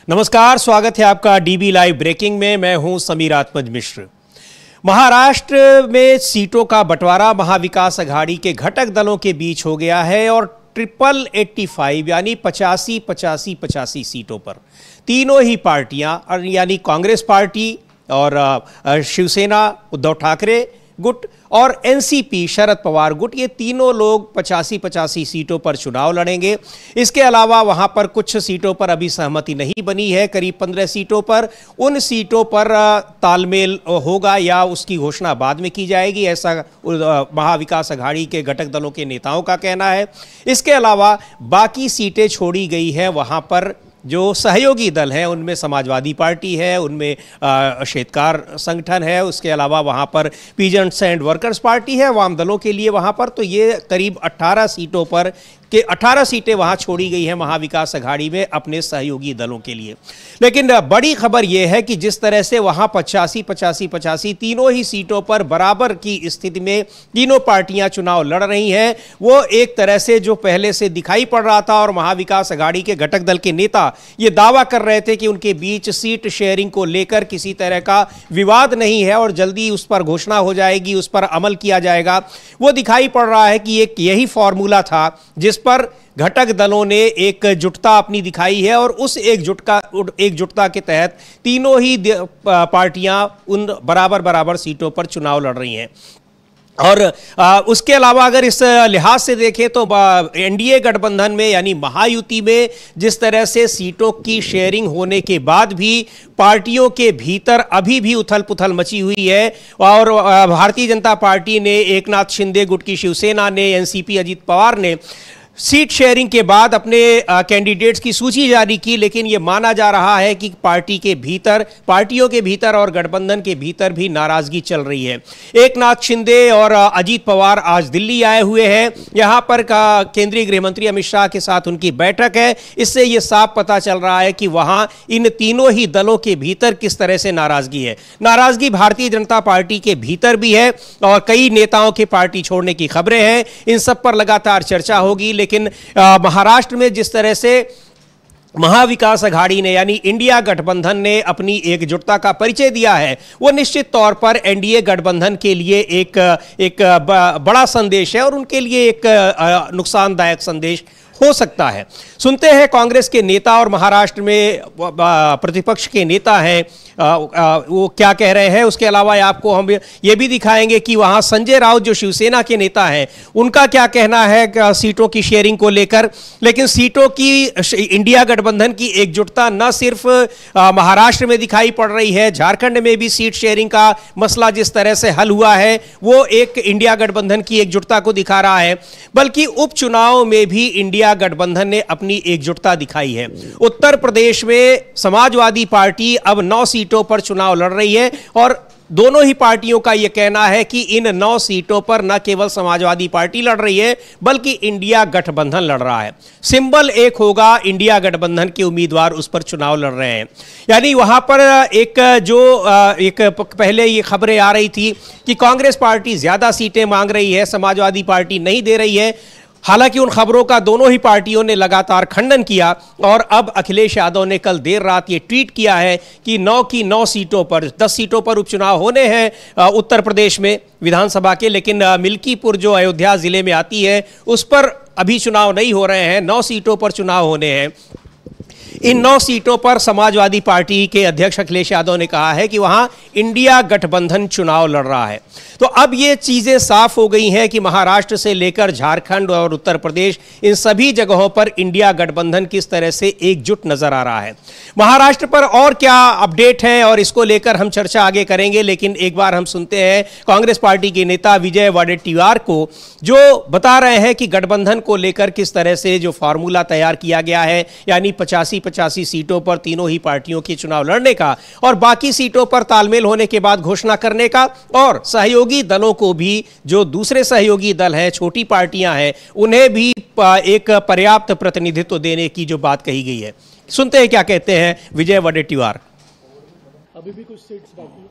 नमस्कार, स्वागत है आपका डीबी लाइव ब्रेकिंग में। मैं हूं समीर आत्मज मिश्र। महाराष्ट्र में सीटों का बंटवारा महाविकास अघाड़ी के घटक दलों के बीच हो गया है और 85 यानी 85 सीटों पर तीनों ही पार्टियां यानी कांग्रेस पार्टी और शिवसेना उद्धव ठाकरे गुट और एनसीपी शरद पवार गुट, ये तीनों लोग 85 सीटों पर चुनाव लड़ेंगे। इसके अलावा वहां पर कुछ सीटों पर अभी सहमति नहीं बनी है। करीब 15 सीटों पर, उन सीटों पर तालमेल होगा या उसकी घोषणा बाद में की जाएगी, ऐसा महाविकास अघाड़ी के घटक दलों के नेताओं का कहना है। इसके अलावा बाकी सीटें छोड़ी गई है, वहां पर जो सहयोगी दल हैं उनमें समाजवादी पार्टी है, उनमें श्वेतकार संगठन है, उसके अलावा वहाँ पर पीजेंट्स एंड वर्कर्स पार्टी है वाम दलों के लिए वहाँ पर। तो ये करीब 18 सीटों पर के 18 सीटें वहाँ छोड़ी गई हैं महाविकास अघाड़ी में अपने सहयोगी दलों के लिए। लेकिन बड़ी खबर यह है कि जिस तरह से वहाँ 85 तीनों ही सीटों पर बराबर की स्थिति में तीनों पार्टियां चुनाव लड़ रही हैं, वो एक तरह से जो पहले से दिखाई पड़ रहा था। और महाविकास अघाड़ी के घटक दल के नेता ये दावा कर रहे थे कि उनके बीच सीट शेयरिंग को लेकर किसी तरह का विवाद नहीं है और जल्दी उस पर घोषणा हो जाएगी, उस पर अमल किया जाएगा। वो दिखाई पड़ रहा है कि एक यही फॉर्मूला था जिस पर घटक दलों ने एकजुटता अपनी दिखाई है और उस एकजुटता के तहत तीनों ही पार्टियां उन बराबर सीटों पर चुनाव लड़ रही हैं। और उसके अलावा अगर इस लिहाज से देखें तो एनडीए गठबंधन में यानी महायुति में जिस तरह से सीटों की शेयरिंग होने के बाद भी पार्टियों के भीतर अभी भी उथल पुथल मची हुई है। और भारतीय जनता पार्टी ने, एकनाथ शिंदे गुट की शिवसेना ने, एनसीपी अजित पवार ने सीट शेयरिंग के बाद अपने कैंडिडेट्स की सूची जारी की, लेकिन यह माना जा रहा है कि पार्टियों के भीतर और गठबंधन के भीतर भी नाराजगी चल रही है। एकनाथ शिंदे और अजित पवार आज दिल्ली आए हुए हैं। यहां पर केंद्रीय गृह मंत्री अमित शाह के साथ उनकी बैठक है। इससे यह साफ पता चल रहा है कि वहां इन तीनों ही दलों के भीतर किस तरह से नाराजगी है। नाराजगी भारतीय जनता पार्टी के भीतर भी है और कई नेताओं के पार्टी छोड़ने की खबरें हैं। इन सब पर लगातार चर्चा होगी। लेकिन महाराष्ट्र में जिस तरह से महाविकास अघाड़ी ने यानी इंडिया गठबंधन ने अपनी एकजुटता का परिचय दिया है, वो निश्चित तौर पर एनडीए गठबंधन के लिए एक बड़ा संदेश है और उनके लिए एक नुकसानदायक संदेश हो सकता है। सुनते हैं कांग्रेस के नेता और महाराष्ट्र में प्रतिपक्ष के नेता हैं, वो क्या कह रहे हैं। उसके अलावा आपको हम ये भी दिखाएंगे कि वहां संजय राउत जो शिवसेना के नेता हैं, उनका क्या कहना है सीटों की शेयरिंग को लेकर। लेकिन सीटों की इंडिया गठबंधन की एकजुटता न सिर्फ महाराष्ट्र में दिखाई पड़ रही है, झारखंड में भी सीट शेयरिंग का मसला जिस तरह से हल हुआ है वो एक इंडिया गठबंधन की एकजुटता को दिखा रहा है, बल्कि उपचुनाव में भी इंडिया गठबंधन ने अपनी एकजुटता दिखाई है। उत्तर प्रदेश में समाजवादी पार्टी अब 9 सीटों पर चुनाव लड़ रही है और दोनों ही पार्टियों का यह कहना है कि इन 9 सीटों पर न केवल समाजवादी पार्टी लड़ रही है बल्कि इंडिया गठबंधन लड़ रहा है। सिंबल एक होगा, इंडिया गठबंधन के उम्मीदवार उस पर चुनाव लड़ रहे हैं। यानी वहां पर एक पहले ये खबरें आ रही थी कि कांग्रेस पार्टी ज्यादा सीटें मांग रही है, समाजवादी पार्टी नहीं दे रही है। हालांकि उन खबरों का दोनों ही पार्टियों ने लगातार खंडन किया और अब अखिलेश यादव ने कल देर रात ये ट्वीट किया है कि 9 की 9 सीटों पर 10 सीटों पर उपचुनाव होने हैं उत्तर प्रदेश में विधानसभा के, लेकिन मिल्कीपुर जो अयोध्या जिले में आती है उस पर अभी चुनाव नहीं हो रहे हैं। 9 सीटों पर चुनाव होने हैं। इन 9 सीटों पर समाजवादी पार्टी के अध्यक्ष अखिलेश यादव ने कहा है कि वहां इंडिया गठबंधन चुनाव लड़ रहा है। तो अब ये चीजें साफ हो गई हैं कि महाराष्ट्र से लेकर झारखंड और उत्तर प्रदेश, इन सभी जगहों पर इंडिया गठबंधन किस तरह से एकजुट नजर आ रहा है। महाराष्ट्र पर और क्या अपडेट है और इसको लेकर हम चर्चा आगे करेंगे, लेकिन एक बार हम सुनते हैं कांग्रेस पार्टी के नेता विजय वडेट्टीवार को, जो बता रहे हैं कि गठबंधन को लेकर किस तरह से जो फार्मूला तैयार किया गया है, यानी 85 सीटों पर तीनों ही पार्टियों के चुनाव लड़ने का और बाकी सीटों पर तालमेल होने के बाद घोषणा करने का, और सहयोगी दलों को भी, जो दूसरे सहयोगी दल हैं, छोटी पार्टियां हैं, उन्हें भी एक पर्याप्त प्रतिनिधित्व देने की जो बात कही गई है। सुनते हैं क्या कहते हैं विजय वडेट्टीवार। अभी भी कुछ सीट्स बाकी है?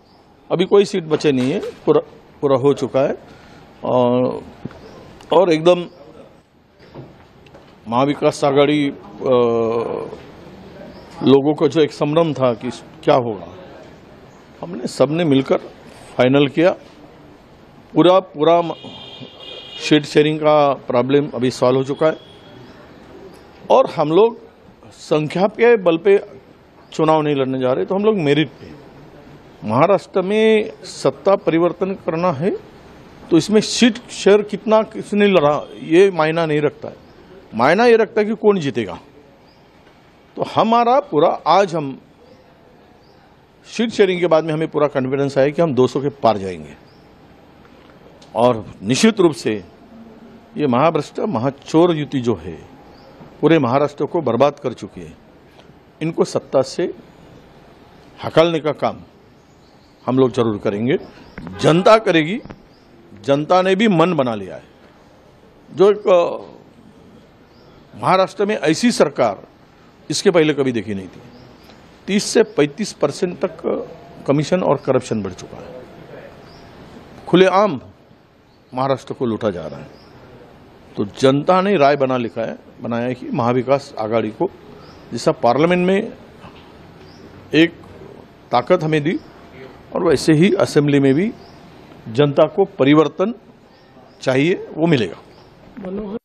अभी कोई सीट बचे नहीं है, पूरा हो चुका है और एकदम महाविकास आघाड़ी लोगों को जो एक संभ्रम था कि क्या होगा, हमने सबने मिलकर फाइनल किया। पूरा सीट शेयरिंग का प्रॉब्लम अभी सॉल्व हो चुका है और हम लोग संख्या के बल पे चुनाव नहीं लड़ने जा रहे, तो हम लोग मेरिट पे। महाराष्ट्र में सत्ता परिवर्तन करना है तो इसमें सीट शेयर कितना किसने लड़ा ये मायना नहीं रखता है, मायना ये रखता है कि कौन जीतेगा। तो हमारा पूरा आज हम सीट शेयरिंग के बाद में हमें पूरा कॉन्फिडेंस आया कि हम 200 के पार जाएंगे और निश्चित रूप से ये महाभ्रष्ट महाचोर युति जो है पूरे महाराष्ट्र को बर्बाद कर चुकी है, इनको सत्ता से हकालने का काम हम लोग जरूर करेंगे। जनता करेगी, जनता ने भी मन बना लिया है। जो एक महाराष्ट्र में ऐसी सरकार इसके पहले कभी देखी नहीं थी। 30 से 35% तक कमीशन और करप्शन बढ़ चुका है, खुलेआम महाराष्ट्र को लूटा जा रहा है। तो जनता ने राय बनाया है कि महाविकास आघाड़ी को जैसा पार्लियामेंट में एक ताकत हमें दी और वैसे ही असेंबली में भी जनता को परिवर्तन चाहिए, वो मिलेगा।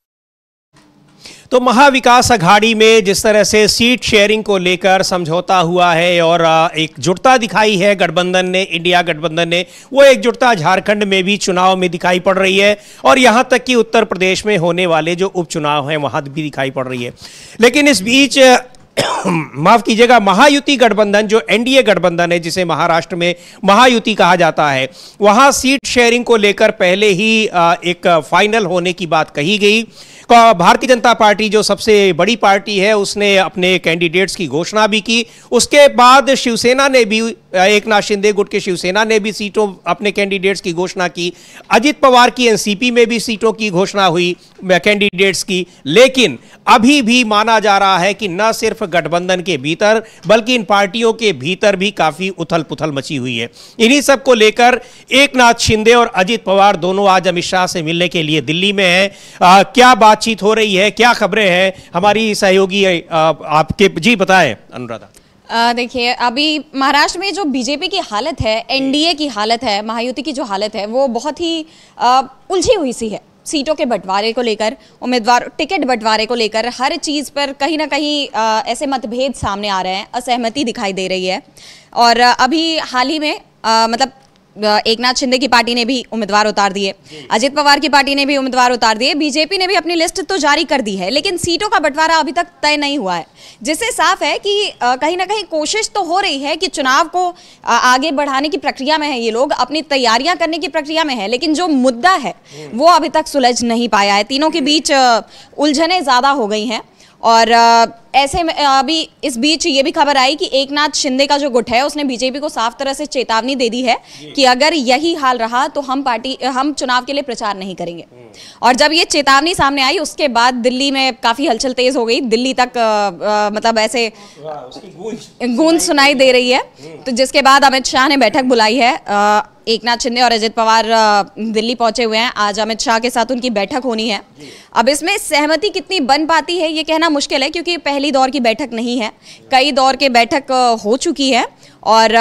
तो महाविकास अघाड़ी में जिस तरह से सीट शेयरिंग को लेकर समझौता हुआ है और एकजुटता दिखाई है गठबंधन ने, इंडिया गठबंधन ने, वो एकजुटता झारखंड में भी चुनाव में दिखाई पड़ रही है और यहां तक कि उत्तर प्रदेश में होने वाले जो उपचुनाव हैं वहां भी दिखाई पड़ रही है। लेकिन इस बीच माफ कीजिएगा, महायुति गठबंधन जो एनडीए गठबंधन है, जिसे महाराष्ट्र में महायुति कहा जाता है, वहां सीट शेयरिंग को लेकर पहले ही एक फाइनल होने की बात कही गई। भारतीय जनता पार्टी जो सबसे बड़ी पार्टी है उसने अपने कैंडिडेट्स की घोषणा भी की। उसके बाद शिवसेना ने भी, एकनाथ शिंदे गुट के शिवसेना ने भी सीटों अपने कैंडिडेट्स की घोषणा की। अजित पवार की एनसीपी में भी सीटों की घोषणा हुई कैंडिडेट्स की। लेकिन अभी भी माना जा रहा है कि न सिर्फ गठबंधन के भीतर बल्कि इन पार्टियों के भीतर भी काफी उथल पुथल मची हुई है। इन्हीं सब को लेकर एकनाथ शिंदे और अजित पवार दोनों आज अमित शाह से मिलने के लिए दिल्ली में हैं। क्या बातचीत हो रही है, क्या खबरें हैं, हमारी सहयोगी आपके जी बताएं अनुराधा। देखिए, अभी महाराष्ट्र में जो बीजेपी की हालत है, एनडीए की हालत है, महायुति की जो हालत है वो बहुत ही उलझी हुई सी है। सीटों के बंटवारे को लेकर, उम्मीदवार टिकट बंटवारे को लेकर हर चीज़ पर कहीं ना कहीं ऐसे मतभेद सामने आ रहे हैं, असहमति दिखाई दे रही है। और अभी हाल ही में मतलब एकनाथ शिंदे की पार्टी ने भी उम्मीदवार उतार दिए, अजित पवार की पार्टी ने भी उम्मीदवार उतार दिए, बीजेपी ने भी अपनी लिस्ट तो जारी कर दी है, लेकिन सीटों का बंटवारा अभी तक तय नहीं हुआ है। जिससे साफ है कि कहीं ना कहीं कोशिश तो हो रही है कि चुनाव को आगे बढ़ाने की प्रक्रिया में है, ये लोग अपनी तैयारियां करने की प्रक्रिया में है, लेकिन जो मुद्दा है वो अभी तक सुलझ नहीं पाया है। तीनों के बीच उलझनें ज्यादा हो गई हैं। और ऐसे में अभी इस बीच ये भी खबर आई कि एकनाथ शिंदे का जो गुट है उसने बीजेपी को साफ तरह से चेतावनी दे दी है कि अगर यही हाल रहा तो हम चुनाव के लिए प्रचार नहीं करेंगे। और जब ये चेतावनी सामने आई उसके बाद दिल्ली में काफी हलचल तेज हो गई, दिल्ली तक मतलब ऐसे गूंज सुनाई दे रही है। तो जिसके बाद अमित शाह ने बैठक बुलाई है। एकनाथ शिंदे और अजित पवार दिल्ली पहुंचे हुए हैं, आज अमित शाह के साथ उनकी बैठक होनी है। अब इसमें सहमति कितनी बन पाती है ये कहना मुश्किल है, क्योंकि पहली दौर की बैठक नहीं है, कई दौर की बैठक हो चुकी है और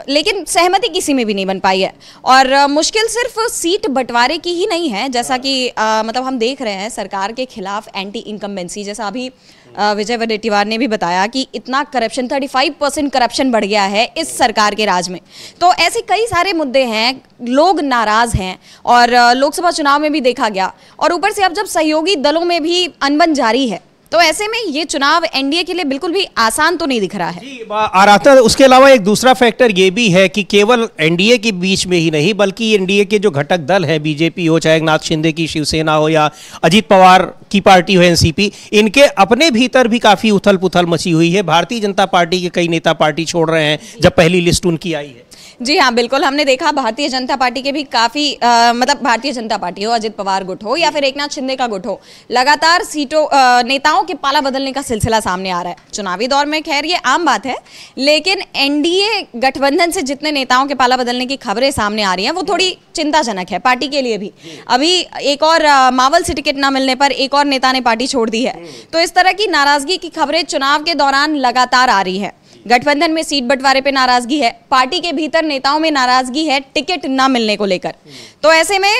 लेकिन सहमति किसी में भी नहीं बन पाई है। और मुश्किल सिर्फ सीट बंटवारे की ही नहीं है, जैसा कि मतलब हम देख रहे हैं सरकार के खिलाफ एंटी इनकम्बेंसी, जैसा अभी विजय वडेट्टीवार ने भी बताया कि इतना करप्शन 35% करप्शन बढ़ गया है इस सरकार के राज में। तो ऐसे कई सारे मुद्दे हैं, लोग नाराज हैं और लोकसभा चुनाव में भी देखा गया। और ऊपर से अब जब सहयोगी दलों में भी अनबन जारी है तो ऐसे में ये चुनाव एनडीए के लिए बिल्कुल भी आसान तो नहीं दिख रहा है। जी आ रहा था। उसके अलावा एक दूसरा फैक्टर ये भी है कि केवल एनडीए के बीच में ही नहीं बल्कि एनडीए के जो घटक दल है, बीजेपी हो, चाहे एकनाथ शिंदे की शिवसेना हो या अजित पवार की पार्टी हो एनसीपी, इनके अपने भीतर भी काफी उथल पुथल मची हुई है। भारतीय जनता पार्टी के कई नेता पार्टी छोड़ रहे हैं जब पहली लिस्ट उनकी आई है। जी हाँ, बिल्कुल हमने देखा भारतीय जनता पार्टी के भी काफी मतलब भारतीय जनता पार्टी हो, अजित पवार गुट हो या फिर एकनाथ शिंदे का गुट हो, लगातार सीटों नेताओं के पाला बदलने का सिलसिला सामने आ रहा है। चुनावी दौर में खैर ये आम बात है, लेकिन एनडीए गठबंधन से जितने नेताओं के पाला बदलने की खबरें सामने आ रही हैं वो थोड़ी चिंताजनक है पार्टी के लिए भी। अभी एक और मावल से टिकट न मिलने पर एक और नेता ने पार्टी छोड़ दी है, तो इस तरह की नाराजगी की खबरें चुनाव के दौरान लगातार आ रही है। गठबंधन में सीट बंटवारे पे नाराजगी है, पार्टी के भीतर नेताओं में नाराजगी है टिकट न मिलने को लेकर। तो ऐसे में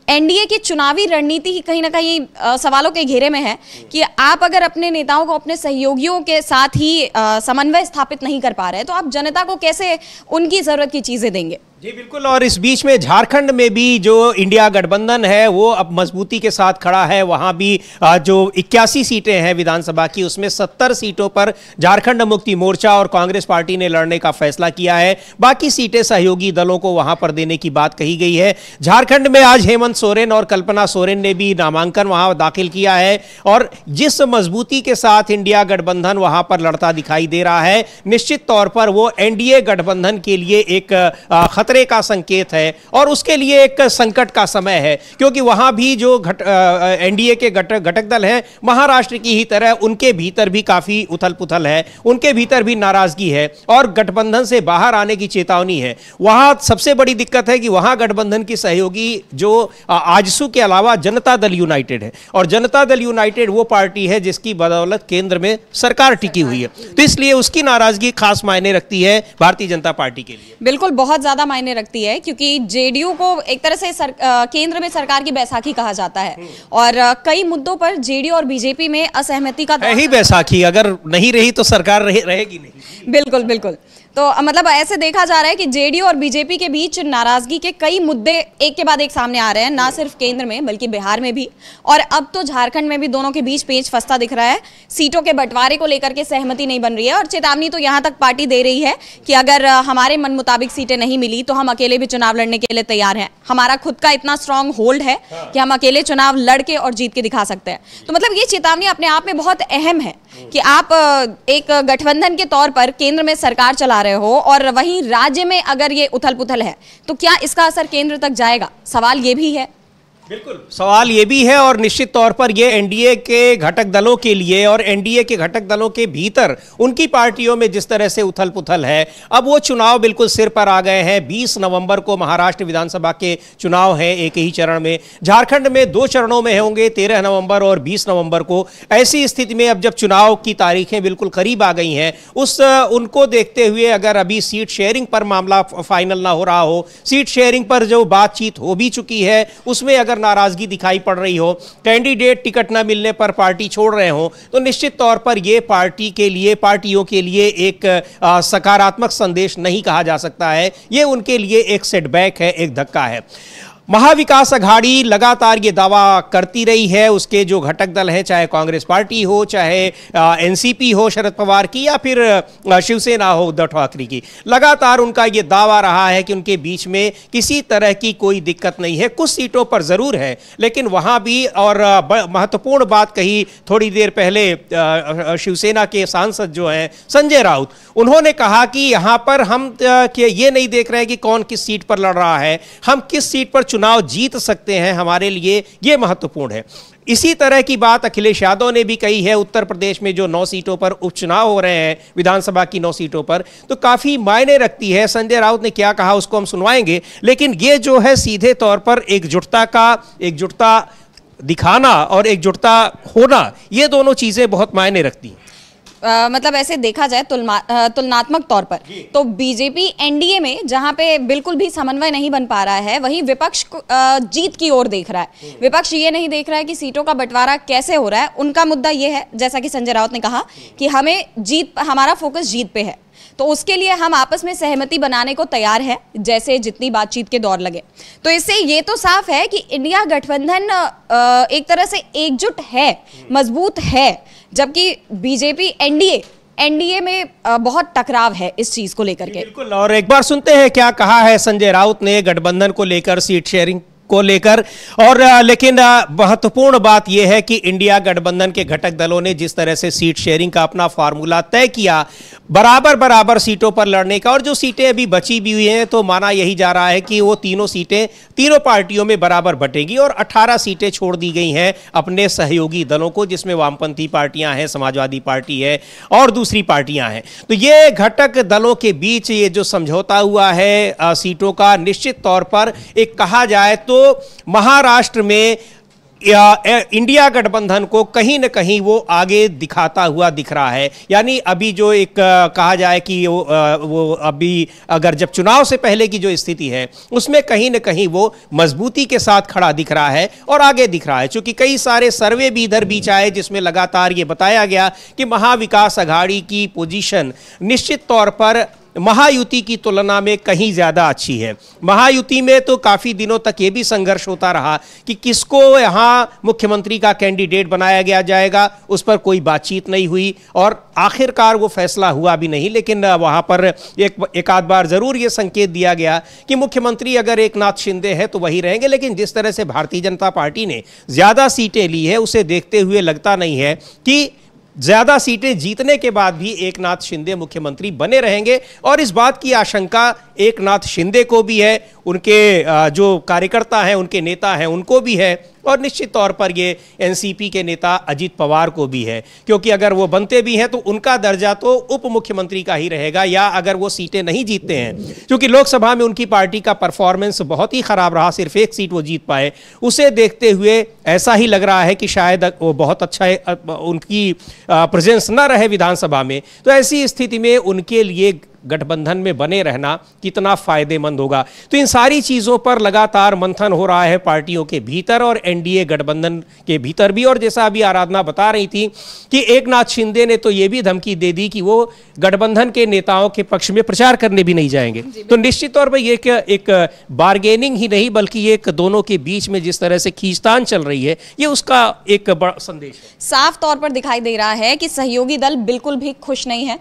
एनडीए की चुनावी रणनीति ही कहीं ना कहीं सवालों के घेरे में है कि आप अगर अपने नेताओं को अपने सहयोगियों के साथ ही समन्वय स्थापित नहीं कर पा रहे तो आप जनता को कैसे उनकी जरूरत की चीजें देंगे। जी बिल्कुल। और इस बीच में झारखंड में भी जो इंडिया गठबंधन है वो अब मजबूती के साथ खड़ा है। वहां भी जो 81 सीटें हैं विधानसभा की, उसमें 70 सीटों पर झारखंड मुक्ति मोर्चा और कांग्रेस पार्टी ने लड़ने का फैसला किया है। बाकी सीटें सहयोगी दलों को वहां पर देने की बात कही गई है। झारखंड में आज हेमंत सोरेन और कल्पना सोरेन ने भी नामांकन वहां दाखिल किया है और जिस मजबूती के साथ इंडिया गठबंधन वहां पर लड़ता दिखाई दे रहा है, निश्चित तौर पर वो एनडीए गठबंधन के लिए एक खतरे का संकेत है और उसके लिए एक संकट का समय है, क्योंकि वहां भी जो एनडीए के घटक दल हैं महाराष्ट्र की ही तरह उनके भीतर भी काफी उथल पुथल है, उनके भीतर भी नाराजगी है और गठबंधन से बाहर आने की चेतावनी है। वहां सबसे बड़ी दिक्कत है कि वहां गठबंधन की सहयोगी जो आजसू के अलावा जनता दल यूनाइटेड है और जनता दल यूनाइटेड वो पार्टी है जिसकी बदौलत केंद्र में सरकार टिकी हुई है, तो इसलिए उसकी नाराजगी खास मायने रखती है भारतीय जनता पार्टी के लिए। बिल्कुल, बहुत ज्यादा मायने रखती है, क्योंकि जेडीयू को एक तरह से केंद्र में सरकार की बैसाखी कहा जाता है और कई मुद्दों पर जेडीयू और बीजेपी में असहमति का है ही बैसाखी, अगर नहीं रही तो सरकार रहेगी नहीं। बिल्कुल बिल्कुल। तो मतलब ऐसे देखा जा रहा है कि जेडीयू और बीजेपी के बीच नाराजगी के कई मुद्दे एक के बाद एक सामने आ रहे हैं, ना सिर्फ केंद्र में बल्कि बिहार में भी, और अब तो झारखंड में भी दोनों के बीच पेच फंसता दिख रहा है। सीटों के बंटवारे को लेकर के सहमति नहीं बन रही है और चेतावनी तो यहां तक पार्टी दे रही है कि अगर हमारे मन मुताबिक सीटें नहीं मिली तो हम अकेले भी चुनाव लड़ने के लिए तैयार हैं। हमारा खुद का इतना स्ट्रांग होल्ड है कि हम अकेले चुनाव लड़ के और जीत के दिखा सकते हैं। तो मतलब ये चेतावनी अपने आप में बहुत अहम है कि आप एक गठबंधन के तौर पर केंद्र में सरकार चला रहे हो और वहीं राज्य में अगर ये उथल पुथल है तो क्या इसका असर केंद्र तक जाएगा, सवाल ये भी है। बिल्कुल, सवाल ये भी है और निश्चित तौर पर ये एनडीए के घटक दलों के लिए और एनडीए के घटक दलों के भीतर उनकी पार्टियों में जिस तरह से उथल पुथल है, अब वो चुनाव बिल्कुल सिर पर आ गए हैं। 20 नवंबर को महाराष्ट्र विधानसभा के चुनाव हैं एक ही चरण में, झारखंड में 2 चरणों में होंगे 13 नवंबर और 20 नवंबर को। ऐसी स्थिति में अब जब चुनाव की तारीखें बिल्कुल करीब आ गई हैं, उनको देखते हुए अगर अभी सीट शेयरिंग पर मामला फाइनल ना हो रहा हो, सीट शेयरिंग पर जो बातचीत हो भी चुकी है उसमें अगर नाराजगी दिखाई पड़ रही हो, कैंडिडेट टिकट न मिलने पर पार्टी छोड़ रहे हो, तो निश्चित तौर पर यह पार्टियों के लिए एक सकारात्मक संदेश नहीं कहा जा सकता है। यह उनके लिए एक सेटबैक है, एक धक्का है। महाविकास अघाड़ी लगातार ये दावा करती रही है, उसके जो घटक दल हैं, चाहे कांग्रेस पार्टी हो, चाहे एनसीपी हो शरद पवार की, या फिर शिवसेना हो उद्धव ठाकरे की, लगातार उनका ये दावा रहा है कि उनके बीच में किसी तरह की कोई दिक्कत नहीं है। कुछ सीटों पर जरूर है, लेकिन वहां भी, और महत्वपूर्ण बात कही थोड़ी देर पहले शिवसेना के सांसद जो हैं संजय राउत, उन्होंने कहा कि यहां पर हम ये नहीं देख रहे हैं कि कौन किस सीट पर लड़ रहा है, हम किस सीट पर चुनाव जीत सकते हैं, हमारे लिए यह महत्वपूर्ण है। इसी तरह की बात अखिलेश यादव ने भी कही है। उत्तर प्रदेश में जो 9 सीटों पर उपचुनाव हो रहे हैं, विधानसभा की 9 सीटों पर, तो काफी मायने रखती है। संजय राउत ने क्या कहा उसको हम सुनवाएंगे, लेकिन ये जो है सीधे तौर पर एकजुटता दिखाना और एकजुटता होना, ये दोनों चीजें बहुत मायने रखती हैं। मतलब ऐसे देखा जाए तुलनात्मक तौर पर तो बीजेपी एनडीए में जहां पे बिल्कुल भी समन्वय नहीं बन पा रहा है, वहीं विपक्ष जीत की ओर देख रहा है। विपक्ष ये नहीं देख रहा है कि सीटों का बंटवारा कैसे हो रहा है। उनका मुद्दा ये है, जैसा कि संजय राउत ने कहा, कि हमारा फोकस जीत पे है, तो उसके लिए हम आपस में सहमति बनाने को तैयार है, जैसे जितनी बातचीत के दौर लगे। तो इससे ये तो साफ है कि इंडिया गठबंधन एक तरह से एकजुट है, मजबूत है, जबकि बीजेपी एनडीए में बहुत टकराव है इस चीज को लेकर के। बिल्कुल, और एक बार सुनते हैं क्या कहा है संजय राउत ने गठबंधन को लेकर सीट शेयरिंग को लेकर। और लेकिन महत्वपूर्ण बात यह है कि इंडिया गठबंधन के घटक दलों ने जिस तरह से सीट शेयरिंग का अपना फार्मूला तय किया, बराबर सीटों पर लड़ने का, और जो सीटें अभी बची भी हुई हैं तो माना यही जा रहा है कि वो तीनों सीटें तीनों पार्टियों में बराबर बटेंगी, और 18 सीटें छोड़ दी गई हैं अपने सहयोगी दलों को, जिसमें वामपंथी पार्टियां हैं, समाजवादी पार्टी है और दूसरी पार्टियां हैं। तो ये घटक दलों के बीच ये जो समझौता हुआ है सीटों का, निश्चित तौर पर एक कहा जाए तो महाराष्ट्र में इंडिया गठबंधन को कहीं न कहीं वो आगे दिखाता हुआ दिख रहा है। यानी अभी जो एक कहा जाए कि वो अभी अगर जब चुनाव से पहले की जो स्थिति है उसमें कहीं न कहीं वो मजबूती के साथ खड़ा दिख रहा है और आगे दिख रहा है, क्योंकि कई सारे सर्वे भी इधर बीच आए जिसमें लगातार ये बताया गया कि महाविकास अघाड़ी की पोजीशन निश्चित तौर पर महायुति की तुलना में कहीं ज्यादा अच्छी है। महायुति में तो काफी दिनों तक ये भी संघर्ष होता रहा कि किसको यहां मुख्यमंत्री का कैंडिडेट बनाया गया जाएगा, उस पर कोई बातचीत नहीं हुई और आखिरकार वो फैसला हुआ भी नहीं। लेकिन वहां पर एक आध बार जरूर ये संकेत दिया गया कि मुख्यमंत्री अगर एकनाथ शिंदे है तो वही रहेंगे। लेकिन जिस तरह से भारतीय जनता पार्टी ने ज्यादा सीटें ली है उसे देखते हुए लगता नहीं है कि ज्यादा सीटें जीतने के बाद भी एकनाथ शिंदे मुख्यमंत्री बने रहेंगे। और इस बात की आशंका एकनाथ शिंदे को भी है, उनके जो कार्यकर्ता हैं, उनके नेता हैं, उनको भी है, और निश्चित तौर पर ये एनसीपी के नेता अजित पवार को भी है, क्योंकि अगर वो बनते भी हैं तो उनका दर्जा तो उप मुख्यमंत्री का ही रहेगा, या अगर वो सीटें नहीं जीतते हैं, क्योंकि लोकसभा में उनकी पार्टी का परफॉर्मेंस बहुत ही खराब रहा, सिर्फ एक सीट वो जीत पाए, उसे देखते हुए ऐसा ही लग रहा है कि शायद वो बहुत अच्छा उनकी प्रेजेंस न रहे विधानसभा में। तो ऐसी स्थिति में उनके लिए गठबंधन में बने रहना कितना फायदेमंद होगा। तो इन सारी चीजों पर लगातार मंथन हो रहा है पार्टियों के भीतर और एनडीए गठबंधन के भीतर भी। और जैसा अभी आराधना बता रही थी कि एकनाथ शिंदे ने तो ये भी धमकी दे दी कि वो गठबंधन के नेताओं के पक्ष में प्रचार करने भी नहीं जाएंगे। तो निश्चित तौर पर ये एक बार्गेनिंग ही नहीं बल्कि एक दोनों के बीच में जिस तरह से खींचतान चल रही है, ये उसका एक बड़ा संदेश है। साफ तौर पर दिखाई दे रहा है कि सहयोगी दल बिल्कुल भी खुश नहीं है।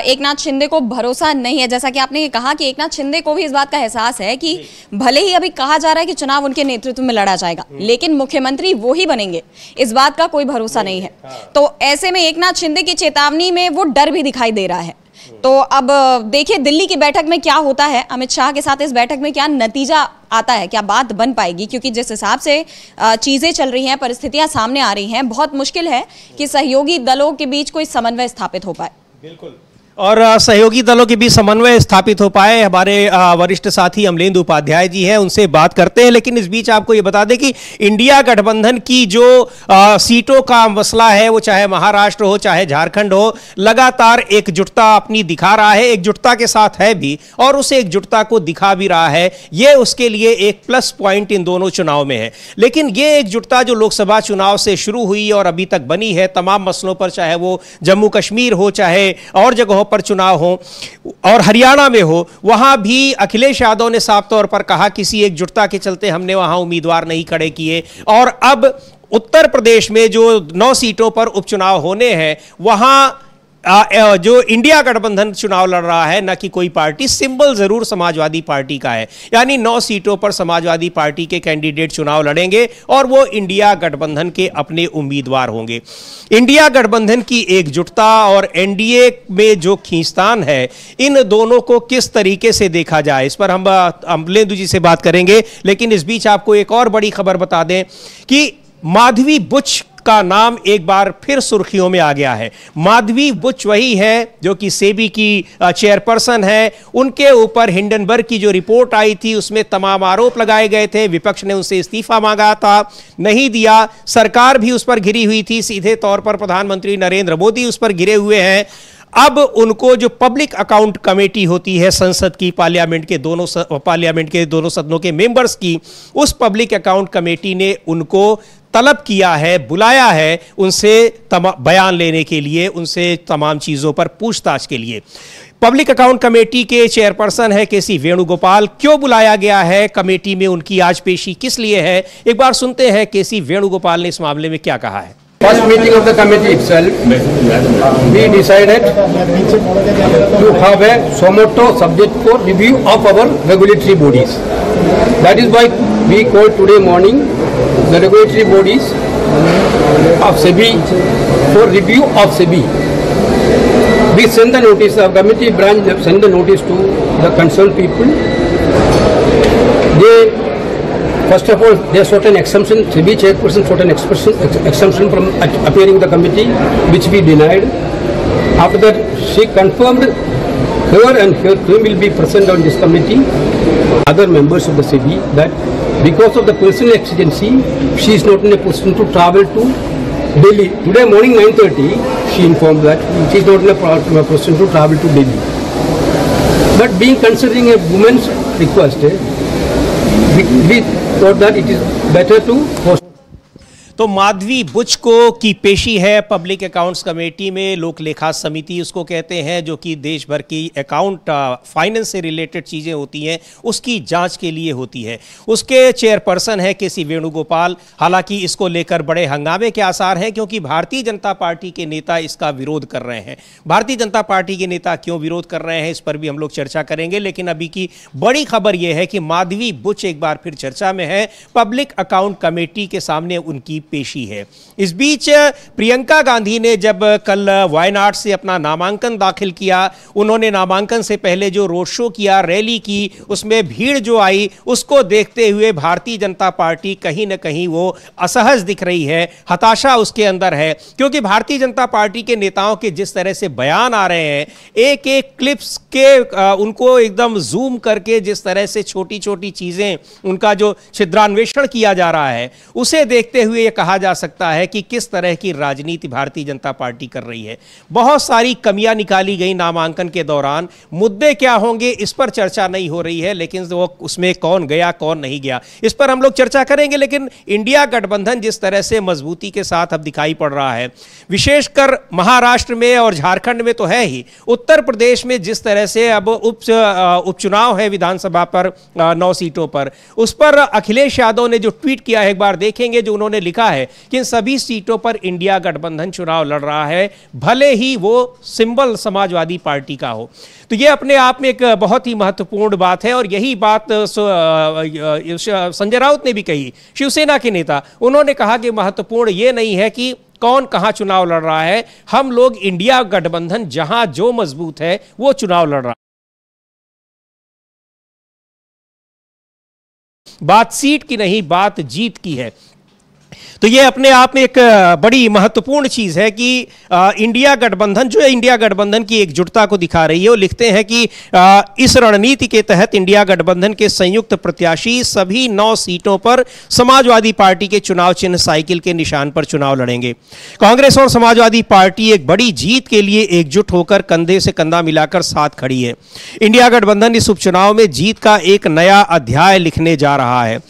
एकनाथ शिंदे को भरोसा नहीं है, जैसा कि आपने कहा कि एकनाथ शिंदे को भी इस बात का एहसास है कि भले ही अभी कहा जा रहा है कि चुनाव उनके नेतृत्व में लड़ा जाएगा, लेकिन मुख्यमंत्री वो ही बनेंगे, इस बात का कोई भरोसा नहीं है। तो ऐसे में एकनाथ शिंदे की चेतावनी में वो डर भी दिखाई दे रहा है। तो अब देखिए दिल्ली की बैठक में क्या होता है, अमित शाह के साथ इस बैठक में क्या नतीजा आता है, क्या बात बन पाएगी, क्योंकि जिस हिसाब से चीजें चल रही हैं, परिस्थितियां सामने आ रही हैं, बहुत मुश्किल है कि सहयोगी दलों के बीच कोई समन्वय स्थापित हो पाए। बिल्कुल, और सहयोगी दलों के बीच समन्वय स्थापित हो पाए। हमारे वरिष्ठ साथी अमलेंदु उपाध्याय जी हैं, उनसे बात करते हैं। लेकिन इस बीच आपको ये बता दें कि इंडिया गठबंधन की जो सीटों का मसला है, वो चाहे महाराष्ट्र हो चाहे झारखंड हो, लगातार एकजुटता अपनी दिखा रहा है, एकजुटता के साथ है भी और उस एकजुटता को दिखा भी रहा है। ये उसके लिए एक प्लस पॉइंट इन दोनों चुनाव में है। लेकिन ये एकजुटता जो लोकसभा चुनाव से शुरू हुई और अभी तक बनी है तमाम मसलों पर, चाहे वो जम्मू कश्मीर हो चाहे और जगहों पर चुनाव हो और हरियाणा में हो, वहां भी अखिलेश यादव ने साफ तौर पर कहा किसी एकजुटता के चलते हमने वहां उम्मीदवार नहीं खड़े किए। और अब उत्तर प्रदेश में जो 9 सीटों पर उपचुनाव होने हैं, वहां जो इंडिया गठबंधन चुनाव लड़ रहा है, न कि कोई पार्टी, सिंबल जरूर समाजवादी पार्टी का है। यानी 9 सीटों पर समाजवादी पार्टी के कैंडिडेट चुनाव लड़ेंगे और वो इंडिया गठबंधन के अपने उम्मीदवार होंगे। इंडिया गठबंधन की एकजुटता और एनडीए में जो खींचतान है, इन दोनों को किस तरीके से देखा जाए, इस पर हम अमलेंदु जी से बात करेंगे। लेकिन इस बीच आपको एक और बड़ी खबर बता दें कि माधवी बुच का नाम एक बार फिर सुर्खियों में आ गया है। माधवी बुच वही है जो कि सेबी की चेयरपर्सन है। उनके ऊपर हिंडनबर्ग की जो रिपोर्ट आई थी उसमें तमाम आरोप लगाए गए थे। विपक्ष ने उनसे इस्तीफा मांगा था, नहीं दिया। सरकार भी उस पर घिरी हुई थी, सीधे तौर पर प्रधानमंत्री नरेंद्र मोदी उस पर घिरे हुए हैं। अब उनको जो पब्लिक अकाउंट कमेटी होती है संसद की, पार्लियामेंट के दोनों सदनों के मेंबर्स की, उस पब्लिक अकाउंट कमेटी ने उनको तलब किया है, बुलाया है उनसे बयान लेने के लिए, उनसे तमाम चीजों पर पूछताछ के लिए। पब्लिक अकाउंट कमेटी के चेयरपर्सन है केसी वेणुगोपाल। क्यों बुलाया गया है कमेटी में, उनकी आज पेशी किस लिए है, एक बार सुनते हैं केसी वेणुगोपाल ने इस मामले में क्या कहा है। First meeting of the committee itself, we decided to have a suo motu subject for review of our regulatory bodies. That is why we called today morning the regulatory bodies of SEBI for review of SEBI. We send the notice, the committee branch send the notice to the concerned people. They, first of all, there is certain exemption, SEBI chairperson certain exemption from appearing in the committee, which we denied. After that, she confirmed her and her team will be present on this committee. Other members of the SEBI that because of the personal exigency, she is not in a position to travel to Delhi. Today morning 9:30, she informed that she is not in a position to travel to Delhi. But being considering a woman's request, we thought that it is better to post. तो माधवी बुच को की पेशी है public accounts committee में, लोक लेखा समिति उसको कहते हैं, जो कि देश भर की अकाउंट फाइनेंस से रिलेटेड चीज़ें होती हैं उसकी जांच के लिए होती है। उसके चेयरपर्सन है के सी वेणुगोपाल। हालांकि इसको लेकर बड़े हंगामे के आसार हैं क्योंकि भारतीय जनता पार्टी के नेता इसका विरोध कर रहे हैं। भारतीय जनता पार्टी के नेता क्यों विरोध कर रहे हैं इस पर भी हम लोग चर्चा करेंगे, लेकिन अभी की बड़ी खबर यह है कि माधवी बुच एक बार फिर चर्चा में है। पब्लिक अकाउंट कमेटी के सामने उनकी पेशी है। इस बीच प्रियंका गांधी ने जब कल वायनाड से अपना नामांकन दाखिल किया, उन्होंने नामांकन से पहले जो रोड शो किया, रैली की, उसमें भीड़ जो आई उसको देखते हुए भारतीय जनता पार्टी कहीं ना कहीं वो असहज दिख रही है, हताशा उसके अंदर है। क्योंकि भारतीय जनता पार्टी के नेताओं के जिस तरह से बयान आ रहे हैं, एक एक क्लिप्स के उनको एकदम जूम करके जिस तरह से छोटी छोटी चीजें उनका जो छिद्रान्वेषण किया जा रहा है, उसे देखते हुए यह कहा जा सकता है कि किस तरह की राजनीति भारतीय जनता पार्टी कर रही है। बहुत सारी कमियां निकाली गई नामांकन के दौरान, मुद्दे क्या होंगे इस पर चर्चा नहीं हो रही है, लेकिन वो उसमें कौन गया कौन नहीं गया इस पर हम लोग चर्चा करेंगे। लेकिन इंडिया गठबंधन जिस तरह से मजबूती के साथ अब दिखाई पड़ रहा है, विशेषकर महाराष्ट्र में और झारखंड में तो है ही, उत्तर प्रदेश में जिस तरह से अब उपचुनाव है विधानसभा पर 9 सीटों पर, उस पर अखिलेश यादव ने जो ट्वीट किया है एक बार देखेंगे, जो उन्होंने लिखा है कि इन सभी सीटों पर इंडिया गठबंधन चुनाव लड़ रहा है, भले ही वो सिंबल समाजवादी पार्टी का हो। तो ये अपने आप में एक बहुत ही महत्वपूर्ण बात है और यही बात संजय राउत ने भी कही, शिवसेना के नेता। उन्होंने कहा कि महत्वपूर्ण ये नहीं है कि कौन कहां चुनाव लड़ रहा है, हम लोग इंडिया गठबंधन जहां जो मजबूत है वो चुनाव लड़ रहा है। बात सीट की नहीं, बात जीत की है। तो ये अपने आप में एक बड़ी महत्वपूर्ण चीज़ है कि इंडिया गठबंधन जो है, इंडिया गठबंधन की एकजुटता को दिखा रही है। वो लिखते हैं कि इस रणनीति के तहत इंडिया गठबंधन के संयुक्त प्रत्याशी सभी 9 सीटों पर समाजवादी पार्टी के चुनाव चिन्ह साइकिल के निशान पर चुनाव लड़ेंगे। कांग्रेस और समाजवादी पार्टी एक बड़ी जीत के लिए एकजुट होकर कंधे से कंधा मिलाकर साथ खड़ी है। इंडिया गठबंधन इस उपचुनाव में जीत का एक नया अध्याय लिखने जा रहा है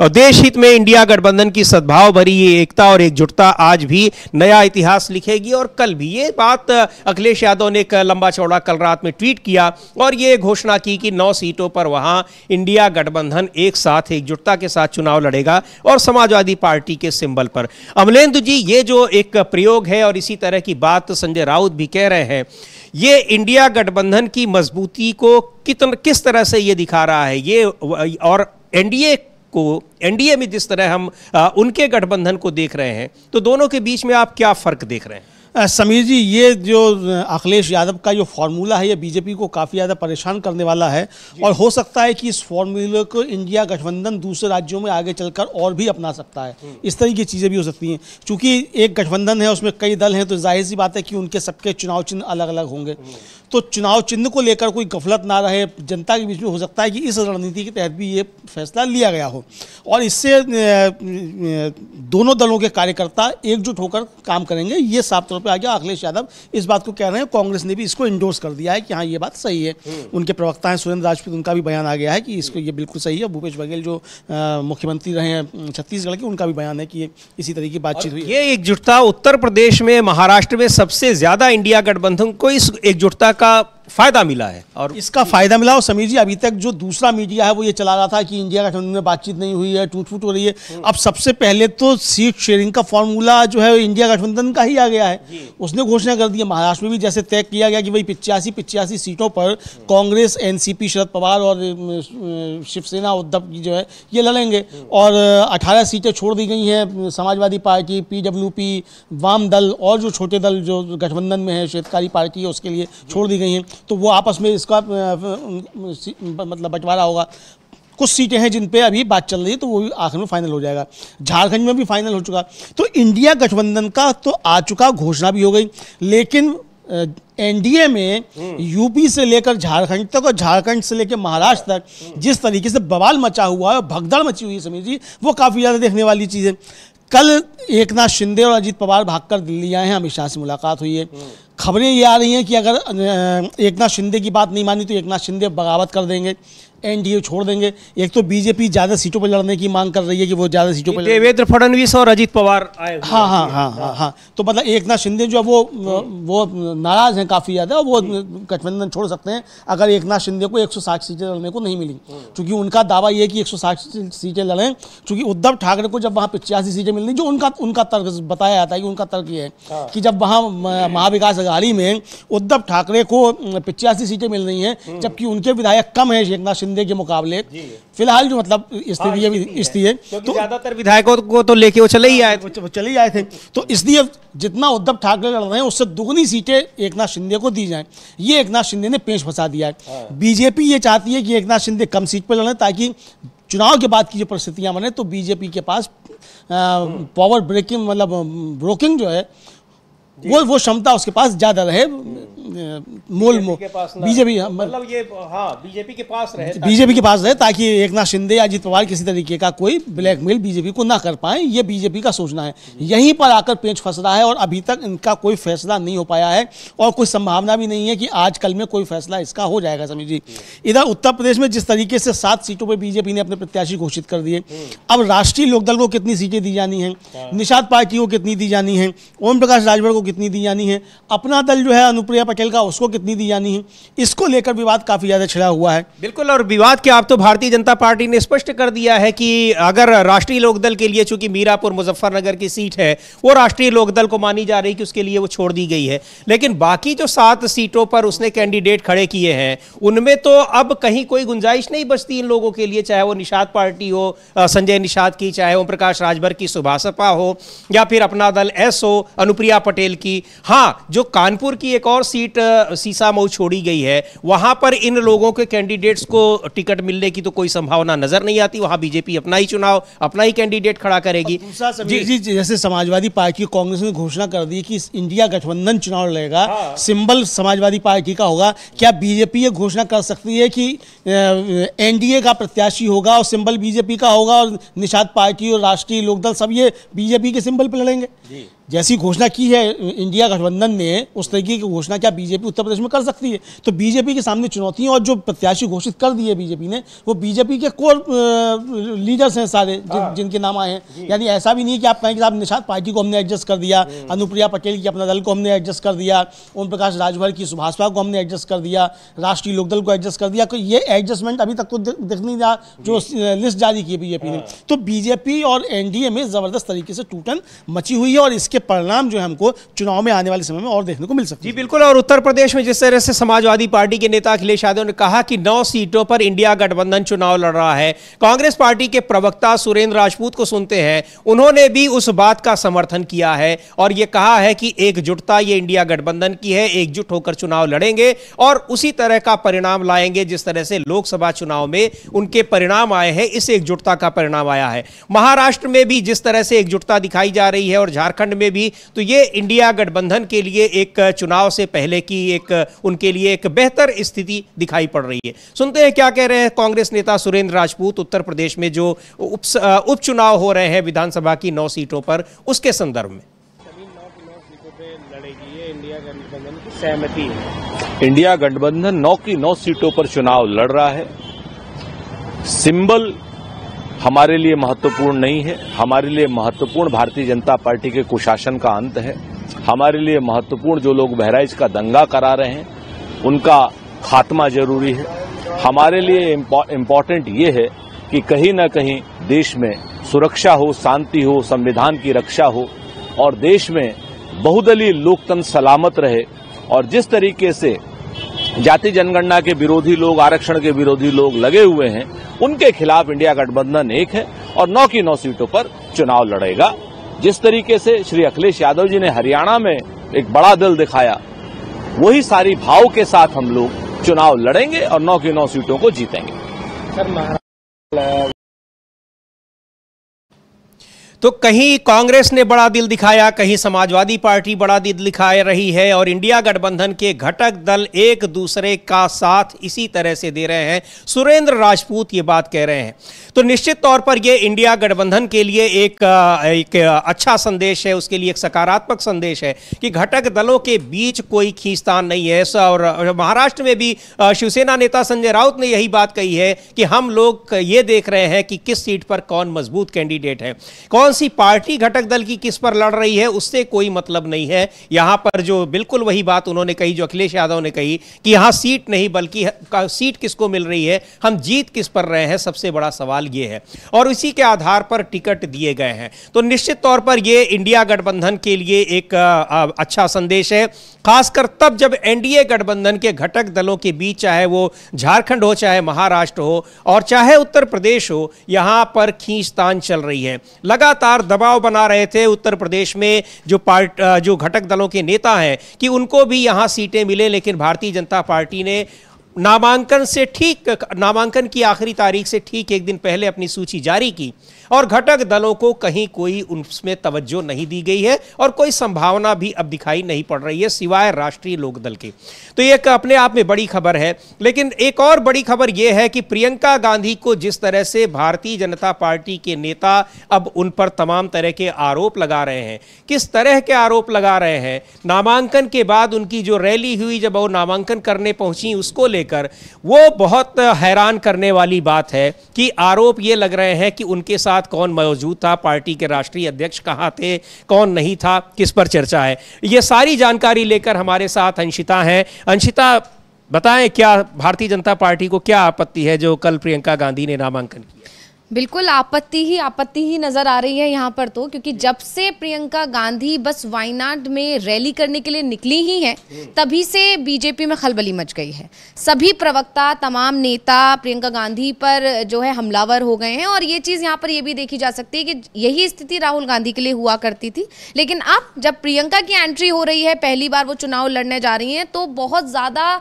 और देश हित में इंडिया गठबंधन की सद्भाव भरी ये एकता और एकजुटता आज भी नया इतिहास लिखेगी। और कल भी ये बात अखिलेश यादव ने एक लंबा चौड़ा कल रात में ट्वीट किया और ये घोषणा की कि 9 सीटों पर वहां इंडिया गठबंधन एक साथ एकजुटता के साथ चुनाव लड़ेगा और समाजवादी पार्टी के सिंबल पर। अमलेंदु जी, ये जो एक प्रयोग है और इसी तरह की बात संजय राउत भी कह रहे हैं, ये इंडिया गठबंधन की मजबूती को किस तरह से ये दिखा रहा है, ये और एनडीए में जिस तरह हम उनके गठबंधन को देख रहे हैं, तो दोनों के बीच में आप क्या फर्क देख रहे हैं? समीर जी, ये जो अखिलेश यादव का जो फार्मूला है ये बीजेपी को काफ़ी ज़्यादा परेशान करने वाला है और हो सकता है कि इस फार्मूले को इंडिया गठबंधन दूसरे राज्यों में आगे चलकर और भी अपना सकता है। इस तरह की चीज़ें भी हो सकती हैं। चूँकि एक गठबंधन है, उसमें कई दल हैं, तो जाहिर सी बात है कि उनके सबके चुनाव चिन्ह अलग अलग होंगे। तो चुनाव चिन्ह को लेकर कोई गफलत ना रहे जनता के बीच में, हो सकता है कि इस रणनीति के तहत भी ये फैसला लिया गया हो और इससे दोनों दलों के कार्यकर्ता एकजुट होकर काम करेंगे। ये साफ तौर पे आ गया। अखिलेश यादव इस बात को कह रहे हैं, कांग्रेस ने भी इसको इंडोर्स कर दिया है कि हाँ ये बात सही है। उनके प्रवक्ता हैं सुरेंद्र राजपूत, उनका भी बयान आ गया है कि इसको ये बिल्कुल सही है। भूपेश बघेल जो मुख्यमंत्री रहे हैं छत्तीसगढ़ के, उनका भी बयान है कि ये इसी तरह की बातचीत हुई। ये एकजुटता उत्तर प्रदेश में, महाराष्ट्र में सबसे ज्यादा इंडिया गठबंधन को इस एकजुटता का फायदा मिला है। और इसका फायदा मिला। और समीर जी, अभी तक जो दूसरा मीडिया है वो ये चला रहा था कि इंडिया गठबंधन में बातचीत नहीं हुई है, टूट फूट हो रही है। अब सबसे पहले तो सीट शेयरिंग का फॉर्मूला जो है इंडिया गठबंधन का ही आ गया है। उसने घोषणा कर दी है। महाराष्ट्र में भी जैसे तय किया गया कि भाई 85 सीटों पर कांग्रेस, एनसीपी शरद पवार और शिवसेना उद्धव की जो है ये लड़ेंगे, और 18 सीटें छोड़ दी गई हैं समाजवादी पार्टी, पीडब्ल्यूपी, वाम दल और जो छोटे दल जो गठबंधन में है, श्वेतकारी पार्टी है, उसके लिए छोड़ दी गई हैं। तो वो आपस में इसका मतलब बंटवारा होगा। कुछ सीटें हैं जिन पे अभी बात चल रही है, तो वो भी आखिर में फाइनल हो जाएगा। झारखंड में भी फाइनल हो चुका। तो इंडिया गठबंधन का तो आ चुका, घोषणा भी हो गई। लेकिन एनडीए में यूपी से लेकर झारखंड तक और झारखंड से लेकर महाराष्ट्र तक जिस तरीके से बवाल मचा हुआ है, भगदड़ मची हुई है समीर जी, वो काफ़ी ज़्यादा देखने वाली चीज़ है। कल एकनाथ शिंदे और अजीत पवार भागकर दिल्ली आए हैं, अमित शाह से मुलाकात हुई है। खबरें ये आ रही हैं कि अगर एकनाथ शिंदे की बात नहीं मानी तो एकनाथ शिंदे बगावत कर देंगे, एनडीए छोड़ देंगे। एक तो बीजेपी ज़्यादा सीटों पर लड़ने की मांग कर रही है कि वो ज़्यादा सीटों पर, देवेंद्र फडणवीस और अजीत पवार आए। हाँ। तो मतलब एकनाथ शिंदे जो वो नाराज़ हैं काफ़ी ज़्यादा, वो गठबंधन छोड़ सकते हैं अगर एकनाथ शिंदे को 160 सीटें लड़ने को नहीं मिली। क्योंकि उनका दावा ये है कि 160 सीटें लड़ें, क्योंकि उद्धव ठाकरे को जब वहाँ 85 सीटें मिल रही, जो उनका तर्क बताया जाता है कि उनका तर्क ये है कि जब वहाँ महाविकास अघाड़ी में उद्धव ठाकरे को 85 सीटें मिल रही हैं, जबकि उनके विधायक कम है एकनाथ शिंदे के मुकाबले। फिलहाल जो मतलब स्थिति है, तो ज्यादातर विधायकों को तो लेके वो चले ही आए थे। तो इसलिए जितना उद्धव ठाकरे लड़ रहे हैं उससे दुगनी सीटें एकनाथ शिंदे को दी जाएं, ये एकनाथ शिंदे ने पेश फंसा दिया है। बीजेपी ये चाहती है कि एकनाथ शिंदे कम सीट पर लड़ें, ताकि चुनाव के बाद की जो परिस्थितियां बने तो बीजेपी के पास पावर ब्रेकिंग मतलब ब्रोकिंग जो है वो क्षमता उसके पास ज्यादा रहे। बीजेपी मतलब ये बीजेपी के पास रहे ताकि एकनाथ शिंदे या अजीत पवार किसी तरीके का कोई ब्लैकमेल बीजेपी को ना कर पाए। ये बीजेपी का सोचना है। यहीं पर आकर पेंच फंस रहा है और अभी तक इनका कोई फैसला नहीं हो पाया है और कोई संभावना भी नहीं है कि आज कल में कोई फैसला इसका हो जाएगा। समीर जी, इधर उत्तर प्रदेश में जिस तरीके से 7 सीटों पर बीजेपी ने अपने प्रत्याशी घोषित कर दिए, अब राष्ट्रीय लोकदल को कितनी सीटें दी जानी है, निषाद पार्टी को कितनी दी जानी है, ओम प्रकाश राजभर को कितनी दी जानी है, अपना दल जो है अनुप्रिया पटेल का उसको कितनी दी जानी है, इसको लेकर विवाद काफी ज्यादा छिड़ा हुआ है। बिल्कुल, और विवाद के आप तो भारतीय जनता पार्टी ने स्पष्ट कर दिया है कि अगर राष्ट्रीय लोकदल के लिए, चूंकि मीरापुर मुजफ्फरनगर की सीट है वो राष्ट्रीय लोकदल को मानी जा रही कि उसके लिए वो छोड़ दी गई है, लेकिन बाकी जो 7 सीटों पर उसने कैंडिडेट खड़े किए हैं उनमें तो अब कहीं कोई गुंजाइश नहीं बचती इन लोगों के लिए, चाहे वो निषाद पार्टी हो संजय निषाद की, चाहे ओम प्रकाश राजभर की सुभासपा हो, या फिर अपना दल एस हो अनुप्रिया पटेल की। हाँ, जो कानपुर की एक और सीट सीसामऊ छोड़ी गई है वहां पर इन लोगों के कैंडिडेट्स को टिकट मिलने की तो कोई संभावना नजर नहीं आती। वहां बीजेपी अपना ही चुनाव, अपना ही कैंडिडेट खड़ा करेगी। जी, जैसे समाजवादी पार्टी, कांग्रेस ने घोषणा कर दी कि इंडिया गठबंधन चुनाव लड़ेगा, सिंबल समाजवादी पार्टी का होगा। क्या बीजेपी ये घोषणा कर सकती है कि एनडीए का प्रत्याशी होगा और सिंबल बीजेपी का होगा और निषाद पार्टी और राष्ट्रीय लोकदल सब ये बीजेपी के सिंबल पर लड़ेंगे? जैसी घोषणा की है इंडिया गठबंधन ने, उस तरीके की घोषणा क्या बीजेपी उत्तर प्रदेश में कर सकती है? तो बीजेपी के सामने चुनौती है और जो प्रत्याशी घोषित कर दिए बीजेपी ने वो बीजेपी के कोर लीडर्स हैं सारे, जिनके नाम आए हैं। यानी ऐसा भी नहीं है कि आप कहें कि साहब निषाद पार्टी को हमने एडजस्ट कर दिया, अनुप्रिया पटेल की अपना दल को हमने एडजस्ट कर दिया, ओम प्रकाश राजभर की सुभाषपा को हमने एडजस्ट कर दिया, राष्ट्रीय लोकदल को एडजस्ट कर दिया। तो ये एडजस्टमेंट अभी तक तो दिख नहीं रहा जो लिस्ट जारी की बीजेपी ने। तो बीजेपी और एनडीए में जबरदस्त तरीके से टूटन मची हुई है और इसके परिणाम जो है हमको चुनाव में आने वाले समय में और देखने को मिल सकते हैं। जी बिल्कुल, और उत्तर प्रदेश में जिस तरह से समाजवादी पार्टी के नेता अखिलेश यादव ने कहा कि 9 सीटों पर इंडिया गठबंधन चुनाव लड़ रहा है, कांग्रेस पार्टी के प्रवक्ता सुरेंद्र राजपूत को सुनते हैं, उन्होंने भी उस बात का समर्थन किया है और यह कहा है कि एकजुटता ये इंडिया गठबंधन की है, एकजुट होकर चुनाव लड़ेंगे और उसी तरह का परिणाम लाएंगे जिस तरह से लोकसभा चुनाव में उनके परिणाम आए हैं, इस एकजुटता का परिणाम आया है। महाराष्ट्र में भी जिस तरह से एकजुटता दिखाई जा रही है और झारखंड में भी, तो ये इंडिया गठबंधन के लिए एक चुनाव से पहले की एक उनके लिए एक बेहतर स्थिति दिखाई पड़ रही है। सुनते हैं क्या कह रहे हैं कांग्रेस नेता सुरेंद्र राजपूत उत्तर प्रदेश में जो उपचुनाव हो रहे हैं विधानसभा की 9 सीटों पर, उसके संदर्भ में। सहमति है, इंडिया गठबंधन 9 की 9 सीटों पर चुनाव लड़ रहा है। सिंबल हमारे लिए महत्वपूर्ण नहीं है, हमारे लिए महत्वपूर्ण भारतीय जनता पार्टी के कुशासन का अंत है। हमारे लिए महत्वपूर्ण जो लोग बहराइच का दंगा करा रहे हैं उनका खात्मा जरूरी है। हमारे लिए इम्पोर्टेंट ये है कि कहीं न कहीं देश में सुरक्षा हो, शांति हो, संविधान की रक्षा हो और देश में बहुदलीय लोकतंत्र सलामत रहे। और जिस तरीके से जाति जनगणना के विरोधी लोग, आरक्षण के विरोधी लोग लगे हुए हैं, उनके खिलाफ इंडिया गठबंधन एक है और 9 की 9 सीटों पर चुनाव लड़ेगा। जिस तरीके से श्री अखिलेश यादव जी ने हरियाणा में एक बड़ा दिल दिखाया, वही सारी भाव के साथ हम लोग चुनाव लड़ेंगे और 9 की 9 सीटों को जीतेंगे। तो कहीं कांग्रेस ने बड़ा दिल दिखाया, कहीं समाजवादी पार्टी बड़ा दिल दिखा रही है और इंडिया गठबंधन के घटक दल एक दूसरे का साथ इसी तरह से दे रहे हैं। सुरेंद्र राजपूत ये बात कह रहे हैं। तो निश्चित तौर पर ये इंडिया गठबंधन के लिए एक अच्छा संदेश है, उसके लिए एक सकारात्मक संदेश है कि घटक दलों के बीच कोई खींचतान नहीं है। और महाराष्ट्र में भी शिवसेना नेता संजय राउत ने यही बात कही है कि हम लोग ये देख रहे हैं कि किस सीट पर कौन मजबूत कैंडिडेट है, कौन सी पार्टी घटक दल की किस पर लड़ रही है, उससे कोई मतलब नहीं है। यहां पर जो बिल्कुल वही बात उन्होंने कही जो अखिलेश यादव ने कही कि यहां सीट नहीं बल्कि सीट किसको मिल रही है, हम जीत किस पर रहे हैं, सबसे बड़ा सवाल ये है। और इसी के आधार पर टिकट दिए गए हैं। तो निश्चित तौर पर यह इंडिया गठबंधन के लिए एक अच्छा संदेश है, खासकर तब जब एनडीए गठबंधन के घटक दलों के बीच, चाहे वो झारखंड हो, चाहे महाराष्ट्र हो और चाहे उत्तर प्रदेश हो, यहां पर खींचतान चल रही है। लगातार दबाव बना रहे थे उत्तर प्रदेश में जो घटक दलों के नेता हैं कि उनको भी यहां सीटें मिले, लेकिन भारतीय जनता पार्टी ने नामांकन की आखिरी तारीख से ठीक एक दिन पहले अपनी सूची जारी की और घटक दलों को कहीं कोई उसमें तवज्जो नहीं दी गई है और कोई संभावना भी अब दिखाई नहीं पड़ रही है सिवाय राष्ट्रीय लोकदल के। तो ये अपने आप में बड़ी खबर है। लेकिन एक और बड़ी खबर यह है कि प्रियंका गांधी को जिस तरह से भारतीय जनता पार्टी के नेता अब उन पर तमाम तरह के आरोप लगा रहे हैं, किस तरह के आरोप लगा रहे हैं, नामांकन के बाद उनकी जो रैली हुई जब वो नामांकन करने पहुंची उसको लेकर, वो बहुत हैरान करने वाली बात है कि आरोप ये लग रहे हैं कि उनके साथ कौन मौजूद था, पार्टी के राष्ट्रीय अध्यक्ष कहां थे, कौन नहीं था, किस पर चर्चा है। ये सारी जानकारी लेकर हमारे साथ अंशिता हैं। अंशिता, बताएं क्या भारतीय जनता पार्टी को क्या आपत्ति है जो कल प्रियंका गांधी ने नामांकन किया? बिल्कुल आपत्ति ही नजर आ रही है यहाँ पर, तो क्योंकि जब से प्रियंका गांधी बस वायनाड में रैली करने के लिए निकली ही हैं, तभी से बीजेपी में खलबली मच गई है। सभी प्रवक्ता, तमाम नेता प्रियंका गांधी पर जो है हमलावर हो गए हैं। और ये चीज़ यहाँ पर ये भी देखी जा सकती है कि यही स्थिति राहुल गांधी के लिए हुआ करती थी, लेकिन अब जब प्रियंका की एंट्री हो रही है, पहली बार वो चुनाव लड़ने जा रही हैं, तो बहुत ज़्यादा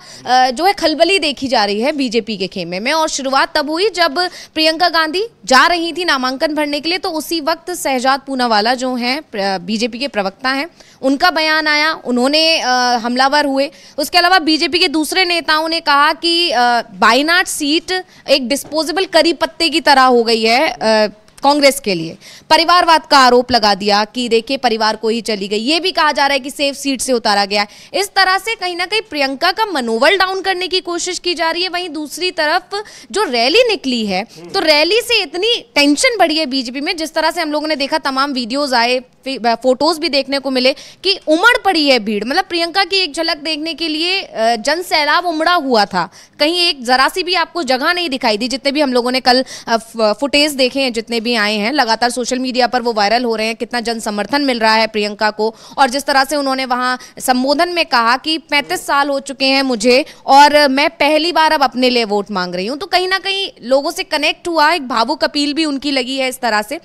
जो है खलबली देखी जा रही है बीजेपी के खेमे में। और शुरुआत तब हुई जब प्रियंका गांधी जा रही थी नामांकन भरने के लिए, तो उसी वक्त शहजाद पूनावाला जो हैं बीजेपी के प्रवक्ता हैं, उनका बयान आया, उन्होंने हमलावर हुए। उसके अलावा बीजेपी के दूसरे नेताओं ने कहा कि वायनाड सीट एक डिस्पोजेबल करी पत्ते की तरह हो गई है कांग्रेस के लिए। परिवारवाद का आरोप लगा दिया कि देखिए परिवार को ही चली गई। ये भी कहा जा रहा है कि सेफ सीट से उतारा गया। इस तरह से कहीं ना कहीं प्रियंका का मनोबल डाउन करने की कोशिश की जा रही है। वहीं दूसरी तरफ जो रैली निकली है, तो रैली से इतनी टेंशन बढ़ी है बीजेपी में, जिस तरह से हम लोगों ने देखा, तमाम वीडियोज आए, फोटोज भी देखने को मिले कि उमड़ पड़ी है भीड़। मतलब प्रियंका की एक झलक देखने के लिए जन सैलाब उमड़ा हुआ था। कहीं एक जरा सी भी आपको जगह नहीं दिखाई दी। जितने भी हम लोगों ने कल फुटेज देखे हैं, जितने भी आए हैं, लगातार सोशल मीडिया पर वो वायरल हो रहे हैं, कितना जन समर्थन मिल रहा है प्रियंका को। और जिस तरह से उन्होंने वहां संबोधन में कहा कि 35 साल हो चुके हैं मुझे और मैं पहली बार अब अपने लिए वोट मांग रही हूं, तो कहीं ना कहीं लोगों से कनेक्ट हुआ, एक भावुक अपील भी उनकी लगी है इस तरह से।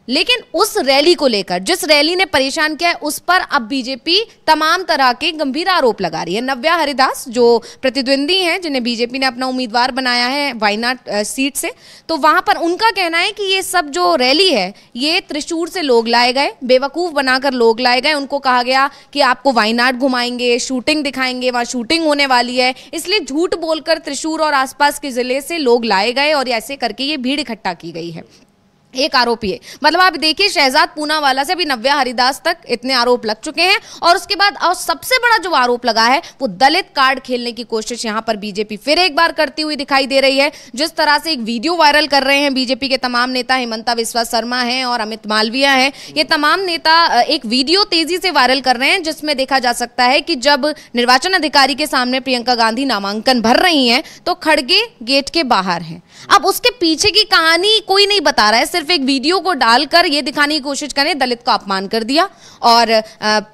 लेकिन उस रैली को लेकर, जिस रैली ने परेशान किया है, उस पर अब बीजेपी तमाम तरह के गंभीर आरोप लगा रही है। नव्या हरिदास जो प्रतिद्वंदी हैं, जिन्हें बीजेपी ने अपना उम्मीदवार बनाया है वायनाड सीट से, तो वहां पर उनका कहना है कि ये सब जो रैली है, ये त्रिशूर से लोग लाए गए, बेवकूफ बनाकर लोग लाए गए। उनको कहा गया कि आपको वायनाड घुमाएंगे, शूटिंग दिखाएंगे, वहां शूटिंग होने वाली है, इसलिए झूठ बोलकर त्रिशूर और आसपास के जिले से लोग लाए गए और ऐसे करके ये भीड़ इकट्ठा की गई है। एक आरोपी है। मतलब आप देखिए, शहजाद पूनावाला से अभी नव्या हरिदास तक इतने आरोप लग चुके हैं। और उसके बाद और सबसे बड़ा जो आरोप लगा है वो दलित कार्ड खेलने की कोशिश यहां पर बीजेपी फिर एक बार करती हुई दिखाई दे रही है। जिस तरह से एक वीडियो वायरल कर रहे हैं बीजेपी के तमाम नेता, हिमंता बिस्वा शर्मा हैं और अमित मालवीय हैं, ये तमाम नेता एक वीडियो तेजी से वायरल कर रहे हैं जिसमें देखा जा सकता है कि जब निर्वाचन अधिकारी के सामने प्रियंका गांधी नामांकन भर रही हैं तो खड़गे गेट के बाहर हैं। अब उसके पीछे की कहानी कोई नहीं बता रहा है, सिर्फ एक वीडियो को डालकर ये दिखाने की कोशिश करें दलित का अपमान कर दिया और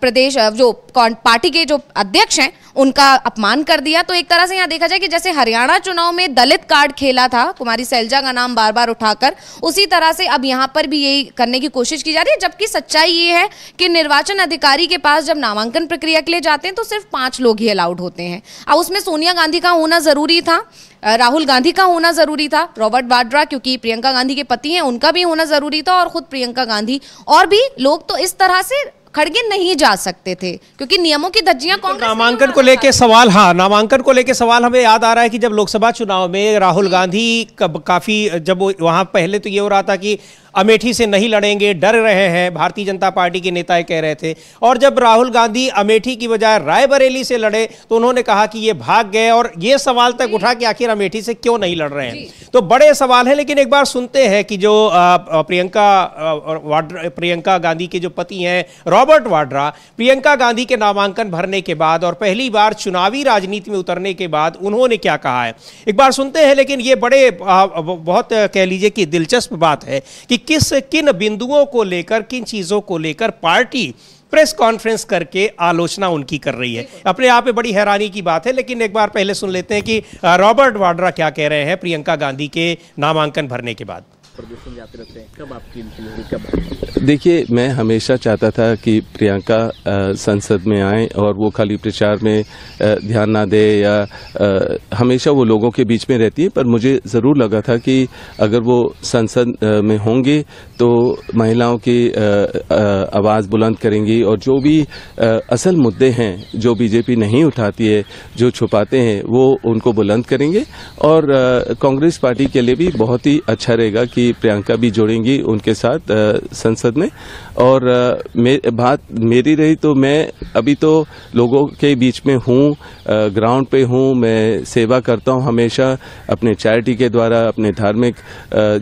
प्रदेश जो पार्टी के जो अध्यक्ष हैं उनका अपमान कर दिया। तो एक तरह से यहाँ देखा जाए कि जैसे हरियाणा चुनाव में दलित कार्ड खेला था कुमारी सैलजा का नाम बार बार उठाकर, उसी तरह से अब यहाँ पर भी यही करने की कोशिश की जा रही है। जबकि सच्चाई ये है कि निर्वाचन अधिकारी के पास जब नामांकन प्रक्रिया के लिए जाते हैं तो सिर्फ 5 लोग ही अलाउड होते हैं। अब उसमें सोनिया गांधी का होना जरूरी था, राहुल गांधी का होना जरूरी था, रॉबर्ट वाड्रा क्योंकि प्रियंका गांधी के पति हैं उनका भी होना जरूरी था, और खुद प्रियंका गांधी और भी लोग। तो इस तरह से खड़गे नहीं जा सकते थे क्योंकि नियमों की धज्जियां कांग्रेस। नामांकन को लेके सवाल, हाँ, नामांकन को लेके सवाल हमें याद आ रहा है कि जब लोकसभा चुनाव में राहुल गांधी काफी, जब वहां पहले तो ये हो रहा था कि अमेठी से नहीं लड़ेंगे, डर रहे हैं, भारतीय जनता पार्टी के नेता कह रहे थे, और जब राहुल गांधी अमेठी की बजाय रायबरेली से लड़े तो उन्होंने कहा कि ये भाग गए, और ये सवाल तक उठा कि आखिर अमेठी से क्यों नहीं लड़ रहे हैं। तो बड़े सवाल है। लेकिन एक बार सुनते हैं कि जो प्रियंका गांधी के जो पति हैं रॉबर्ट वाड्रा, प्रियंका गांधी के नामांकन भरने के बाद और पहली बार चुनावी राजनीति में उतरने के बाद उन्होंने क्या कहा है, एक बार सुनते हैं। लेकिन ये बड़े बहुत कह लीजिए कि दिलचस्प बात है कि किन बिंदुओं को लेकर, किन चीजों को लेकर पार्टी प्रेस कॉन्फ्रेंस करके आलोचना उनकी कर रही है। अपने आप में बड़ी हैरानी की बात है। लेकिन एक बार पहले सुन लेते हैं कि रॉबर्ट वाड्रा क्या कह रहे हैं प्रियंका गांधी के नामांकन भरने के बाद। प्रदर्शन जाते रहते हैं, कब आपकी कब? देखिए, मैं हमेशा चाहता था कि प्रियंका संसद में आए और वो खाली प्रचार में ध्यान ना दे या हमेशा वो लोगों के बीच में रहती है, पर मुझे ज़रूर लगा था कि अगर वो संसद में होंगे तो महिलाओं की आवाज़ बुलंद करेंगी और जो भी असल मुद्दे हैं जो बीजेपी नहीं उठाती है, जो छुपाते हैं, वो उनको बुलंद करेंगे। और कांग्रेस पार्टी के लिए भी बहुत ही अच्छा रहेगा कि प्रियंका भी जुड़ेंगी उनके साथ संसद में। और बात मेरी रही तो मैं अभी तो लोगों के बीच में हूँ, ग्राउंड पे हूँ, मैं सेवा करता हूँ हमेशा अपने चैरिटी के द्वारा, अपने धार्मिक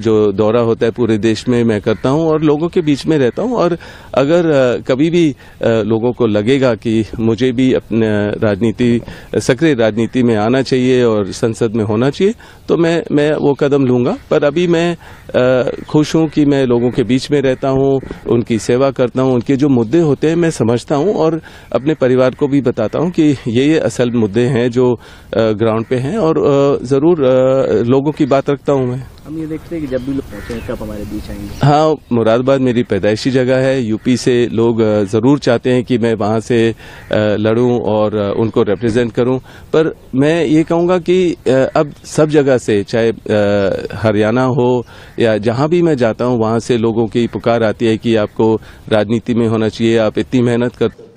जो दौरा होता है पूरे देश में मैं करता हूँ और लोगों के बीच में रहता हूँ। और अगर कभी भी लोगों को लगेगा कि मुझे भी अपने सक्रिय राजनीति में आना चाहिए और संसद में होना चाहिए तो मैं वो कदम लूँगा। पर अभी मैं खुश हूँ कि मैं लोगों के बीच में रहता हूँ, उनकी सेवा करता हूँ, उनके जो मुद्दे होते हैं मैं समझता हूँ और अपने परिवार को भी बताता हूँ कि ये असल मुद्दे हैं जो ग्राउंड पे हैं और ज़रूर लोगों की बात रखता हूँ मैं। हम ये देखते हैं कि जब भी लोग पहुंचे कब हमारे बीच आएंगे। हाँ, मुरादाबाद मेरी पैदाइशी जगह है, यूपी से लोग ज़रूर चाहते हैं कि मैं वहाँ से लड़ूं और उनको रिप्रेजेंट करूं, पर मैं ये कहूँगा कि अब सब जगह से, चाहे हरियाणा हो या जहाँ भी मैं जाता हूँ, वहाँ से लोगों की पुकार आती है कि आपको राजनीति में होना चाहिए, आप इतनी मेहनत करते।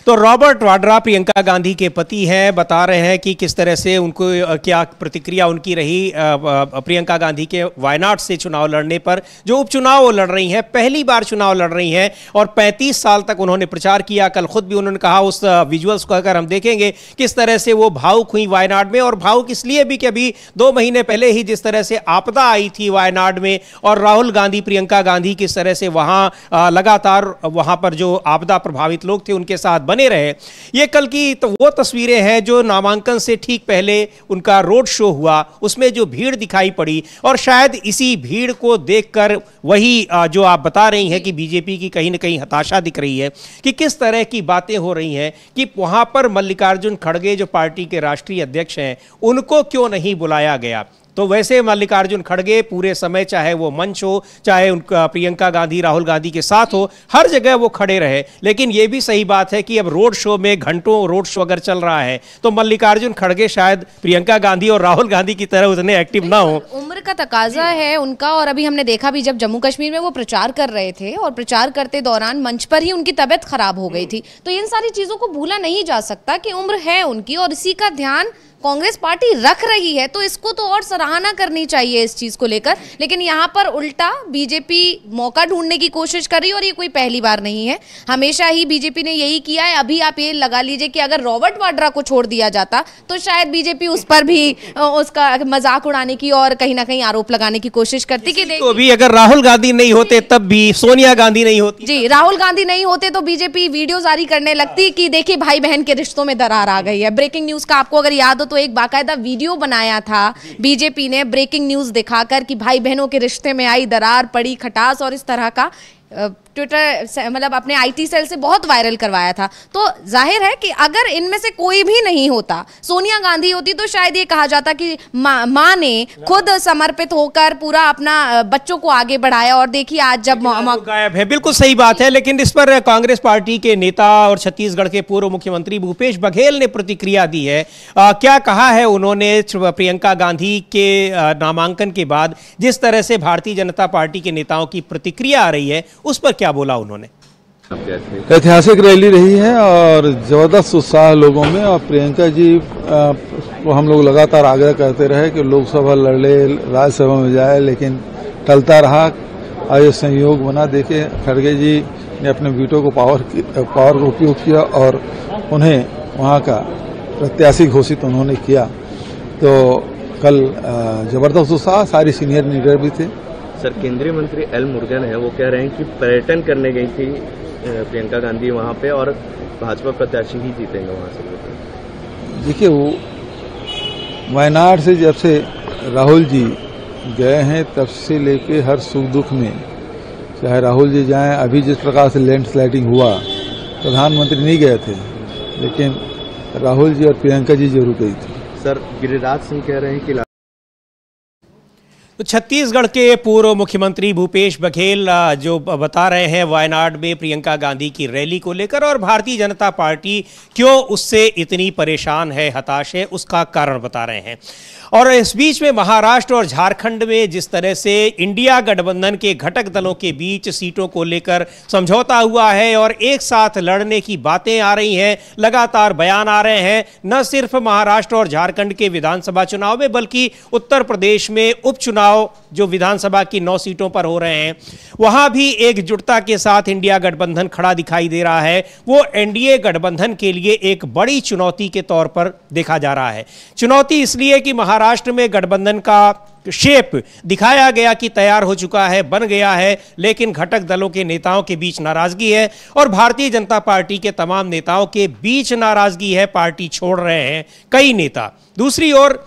तो रॉबर्ट वाड्रा प्रियंका गांधी के पति हैं, बता रहे हैं कि किस तरह से उनको क्या प्रतिक्रिया उनकी रही प्रियंका गांधी के वायनाड से चुनाव लड़ने पर। जो उपचुनाव वो लड़ रही हैं, पहली बार चुनाव लड़ रही हैं और 35 साल तक उन्होंने प्रचार किया। कल खुद भी उन्होंने कहा, उस विजुअल्स को अगर हम देखेंगे किस तरह से वो भावुक हुई वायनाड में, और भावुक इसलिए भी कि अभी 2 महीने पहले ही जिस तरह से आपदा आई थी वायनाड में और राहुल गांधी, प्रियंका गांधी किस तरह से वहाँ लगातार वहाँ पर जो आपदा प्रभावित लोग थे उनके साथ बने रहे। ये कल की तो वो तस्वीरें हैं जो नामांकन से ठीक पहले उनका रोड शो हुआ, उसमें जो भीड़ दिखाई पड़ी, और शायद इसी भीड़ को देखकर वही जो आप बता रही हैं कि बीजेपी की कहीं ना कहीं हताशा दिख रही है कि किस तरह की बातें हो रही हैं कि वहां पर मल्लिकार्जुन खड़गे जो पार्टी के राष्ट्रीय अध्यक्ष हैं उनको क्यों नहीं बुलाया गया। तो वैसे मल्लिकार्जुन खड़गे पूरे समय, चाहे वो मंच हो, चाहे उनका प्रियंका गांधी राहुल गांधी के साथ हो, हर जगह वो खड़े रहे। लेकिन ये भी सही बात है कि अब रोड शो में घंटों रोड शो अगर चल रहा है तो मल्लिकार्जुन खड़गे शायद प्रियंका गांधी और राहुल गांधी की तरह उतने एक्टिव ना हो। उम्र का तकाजा है उनका, और अभी हमने देखा भी जब जम्मू कश्मीर में वो प्रचार कर रहे थे और प्रचार करते दौरान मंच पर ही उनकी तबीयत खराब हो गई थी। तो इन सारी चीजों को भूला नहीं जा सकता कि उम्र है उनकी और इसी का ध्यान कांग्रेस पार्टी रख रही है तो इसको तो और सराहना करनी चाहिए इस चीज को लेकर। लेकिन यहाँ पर उल्टा बीजेपी मौका ढूंढने की कोशिश कर रही है और ये कोई पहली बार नहीं है, हमेशा ही बीजेपी ने यही किया है। अभी आप ये लगा लीजिए कि अगर रॉबर्ट वाड्रा को छोड़ दिया जाता तो शायद बीजेपी उस पर भी उसका मजाक उड़ाने की और कहीं ना कहीं आरोप लगाने की कोशिश करती कि तो भी अगर राहुल गांधी नहीं होते तब भी सोनिया गांधी नहीं होती, जी राहुल गांधी नहीं होते तो बीजेपी वीडियो जारी करने लगती कि देखिए भाई बहन के रिश्तों में दरार आ गई है। ब्रेकिंग न्यूज का आपको अगर याद हो तो एक बाकायदा वीडियो बनाया था बीजेपी ने ब्रेकिंग न्यूज दिखाकर कि भाई बहनों के रिश्ते में आई दरार, पड़ी खटास और इस तरह का ट्विटर मतलब अपने आईटी सेल से बहुत वायरल करवाया था। तो जाहिर है कि अगर इनमें से कोई भी नहीं होता, सोनिया गांधी होती तो शायद ये कहा जाता कि माँ ने खुद समर्पित होकर पूरा अपना बच्चों को आगे बढ़ाया और देखिए आज जब गायब है। बिल्कुल सही बात है, लेकिन इस पर कांग्रेस पार्टी के नेता और छत्तीसगढ़ के पूर्व मुख्यमंत्री भूपेश बघेल ने प्रतिक्रिया दी है। क्या कहा है उन्होंने प्रियंका गांधी के नामांकन के बाद जिस तरह से भारतीय जनता पार्टी के नेताओं की प्रतिक्रिया आ रही है उस पर क्या बोला उन्होंने? ऐतिहासिक रैली रही है और जबरदस्त उत्साह लोगों में, और प्रियंका जी को हम लोग लगातार आग्रह करते रहे कि लोकसभा लड़ ले, राज्यसभा में जाए, लेकिन टलता रहा। आज संयोग बना, देखे खड़गे जी ने अपने वीटो को पावर का उपयोग किया और उन्हें वहां का प्रत्याशी घोषित उन्होंने किया। तो कल जबरदस्त उत्साह, सारी सीनियर लीडर भी थे। सर, केंद्रीय मंत्री एल मुरुगन है, वो कह रहे हैं कि पर्यटन करने गई थी प्रियंका गांधी वहां पे और भाजपा प्रत्याशी ही जीतेंगे वहां से। देखिए, वो वायनाड से जब से राहुल जी गए हैं तब से लेके हर सुख दुख में, चाहे राहुल जी जाएं, अभी जिस प्रकार से लैंडस्लाइडिंग हुआ, प्रधानमंत्री नहीं गए थे लेकिन राहुल जी और प्रियंका जी जरूर गई थी। सर, गिरिराज सिंह कह रहे हैं कि तो छत्तीसगढ़ के पूर्व मुख्यमंत्री भूपेश बघेल जो बता रहे हैं वायनाड में प्रियंका गांधी की रैली को लेकर, और भारतीय जनता पार्टी क्यों उससे इतनी परेशान है, हताश है, उसका कारण बता रहे हैं। और इस बीच में महाराष्ट्र और झारखंड में जिस तरह से इंडिया गठबंधन के घटक दलों के बीच सीटों को लेकर समझौता हुआ है और एक साथ लड़ने की बातें आ रही हैं, लगातार बयान आ रहे हैं, न सिर्फ महाराष्ट्र और झारखंड के विधानसभा चुनाव में बल्कि उत्तर प्रदेश में उपचुनाव जो विधानसभा की 9 सीटों पर हो रहे हैं, वहां भी एकजुटता के साथ इंडिया गठबंधन खड़ा दिखाई दे रहा है। वो एनडीए गठबंधन के लिए एक बड़ी चुनौती के तौर पर देखा जा रहा है। चुनौती इसलिए कि महाराष्ट्र में गठबंधन का शेप दिखाया गया कि तैयार हो चुका है, बन गया है, लेकिन घटक दलों के नेताओं के बीच नाराजगी है और भारतीय जनता पार्टी के तमाम नेताओं के बीच नाराजगी है, पार्टी छोड़ रहे हैं कई नेता। दूसरी ओर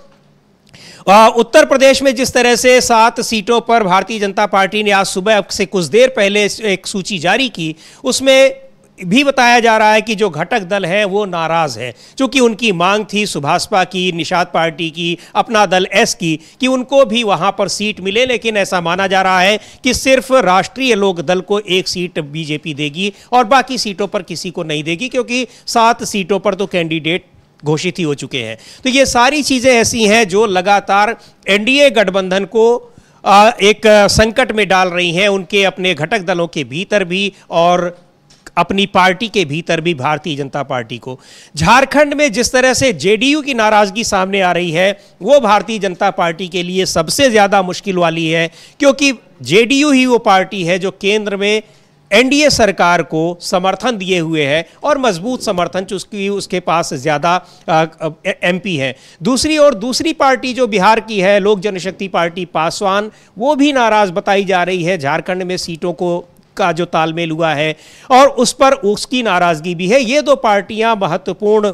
उत्तर प्रदेश में जिस तरह से 7 सीटों पर भारतीय जनता पार्टी ने आज सुबह से कुछ देर पहले एक सूची जारी की, उसमें भी बताया जा रहा है कि जो घटक दल है वो नाराज है, क्योंकि उनकी मांग थी सुभाषपा की, निषाद पार्टी की, अपना दल एस की, कि उनको भी वहां पर सीट मिले, लेकिन ऐसा माना जा रहा है कि सिर्फ राष्ट्रीय लोक दल को 1 सीट बीजेपी देगी और बाकी सीटों पर किसी को नहीं देगी, क्योंकि 7 सीटों पर तो कैंडिडेट घोषित ही हो चुके हैं। तो ये सारी चीजें ऐसी हैं जो लगातार एनडीए गठबंधन को एक संकट में डाल रही हैं, उनके अपने घटक दलों के भीतर भी और अपनी पार्टी के भीतर भी भारतीय जनता पार्टी को। झारखंड में जिस तरह से जेडीयू की नाराजगी सामने आ रही है, वो भारतीय जनता पार्टी के लिए सबसे ज्यादा मुश्किल वाली है, क्योंकि जेडीयू ही वो पार्टी है जो केंद्र में एनडीए सरकार को समर्थन दिए हुए है और मजबूत समर्थन उसके पास ज्यादा एमपी है। दूसरी ओर दूसरी पार्टी जो बिहार की है, लोक जनशक्ति पार्टी पासवान, वो भी नाराज बताई जा रही है। झारखंड में सीटों का जो तालमेल हुआ है और उस पर उसकी नाराजगी भी है। ये 2 पार्टियां महत्वपूर्ण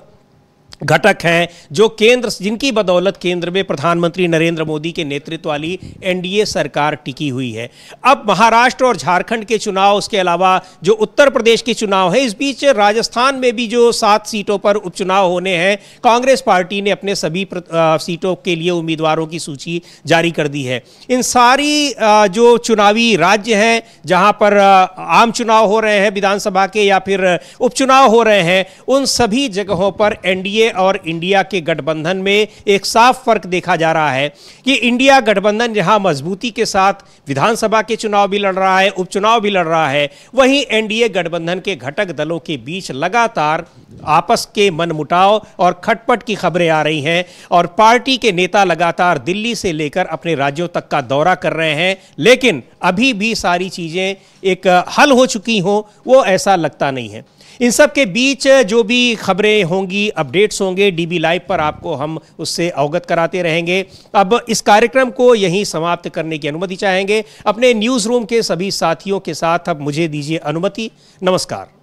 घटक हैं जो जिनकी बदौलत केंद्र में प्रधानमंत्री नरेंद्र मोदी के नेतृत्व वाली एनडीए सरकार टिकी हुई है। अब महाराष्ट्र और झारखंड के चुनाव, उसके अलावा जो उत्तर प्रदेश के चुनाव है, इस बीच राजस्थान में भी जो 7 सीटों पर उपचुनाव होने हैं, कांग्रेस पार्टी ने अपने सभी सीटों के लिए उम्मीदवारों की सूची जारी कर दी है। इन सारी जो चुनावी राज्य हैं जहां पर आम चुनाव हो रहे हैं विधानसभा के या फिर उपचुनाव हो रहे हैं, उन सभी जगहों पर एनडीए एनडीए और इंडिया के गठबंधन में एक साफ फर्क देखा जा रहा है कि इंडिया गठबंधन जहां मजबूती के साथ विधानसभा के चुनाव भी लड़ रहा है, उपचुनाव भी लड़ रहा है, वहीं एनडीए गठबंधन के घटक दलों के बीच लगातार आपस के मनमुटाव और खटपट की खबरें आ रही हैं और पार्टी के नेता लगातार दिल्ली से लेकर अपने राज्यों तक का दौरा कर रहे हैं, लेकिन अभी भी सारी चीजें एक हल हो चुकी हों वो ऐसा लगता नहीं है। इन सब के बीच जो भी खबरें होंगी, अपडेट्स होंगे, डीबी लाइव पर आपको हम उससे अवगत कराते रहेंगे। अब इस कार्यक्रम को यहीं समाप्त करने की अनुमति चाहेंगे। अपने न्यूज़ रूम के सभी साथियों के साथ अब मुझे दीजिए अनुमति। नमस्कार।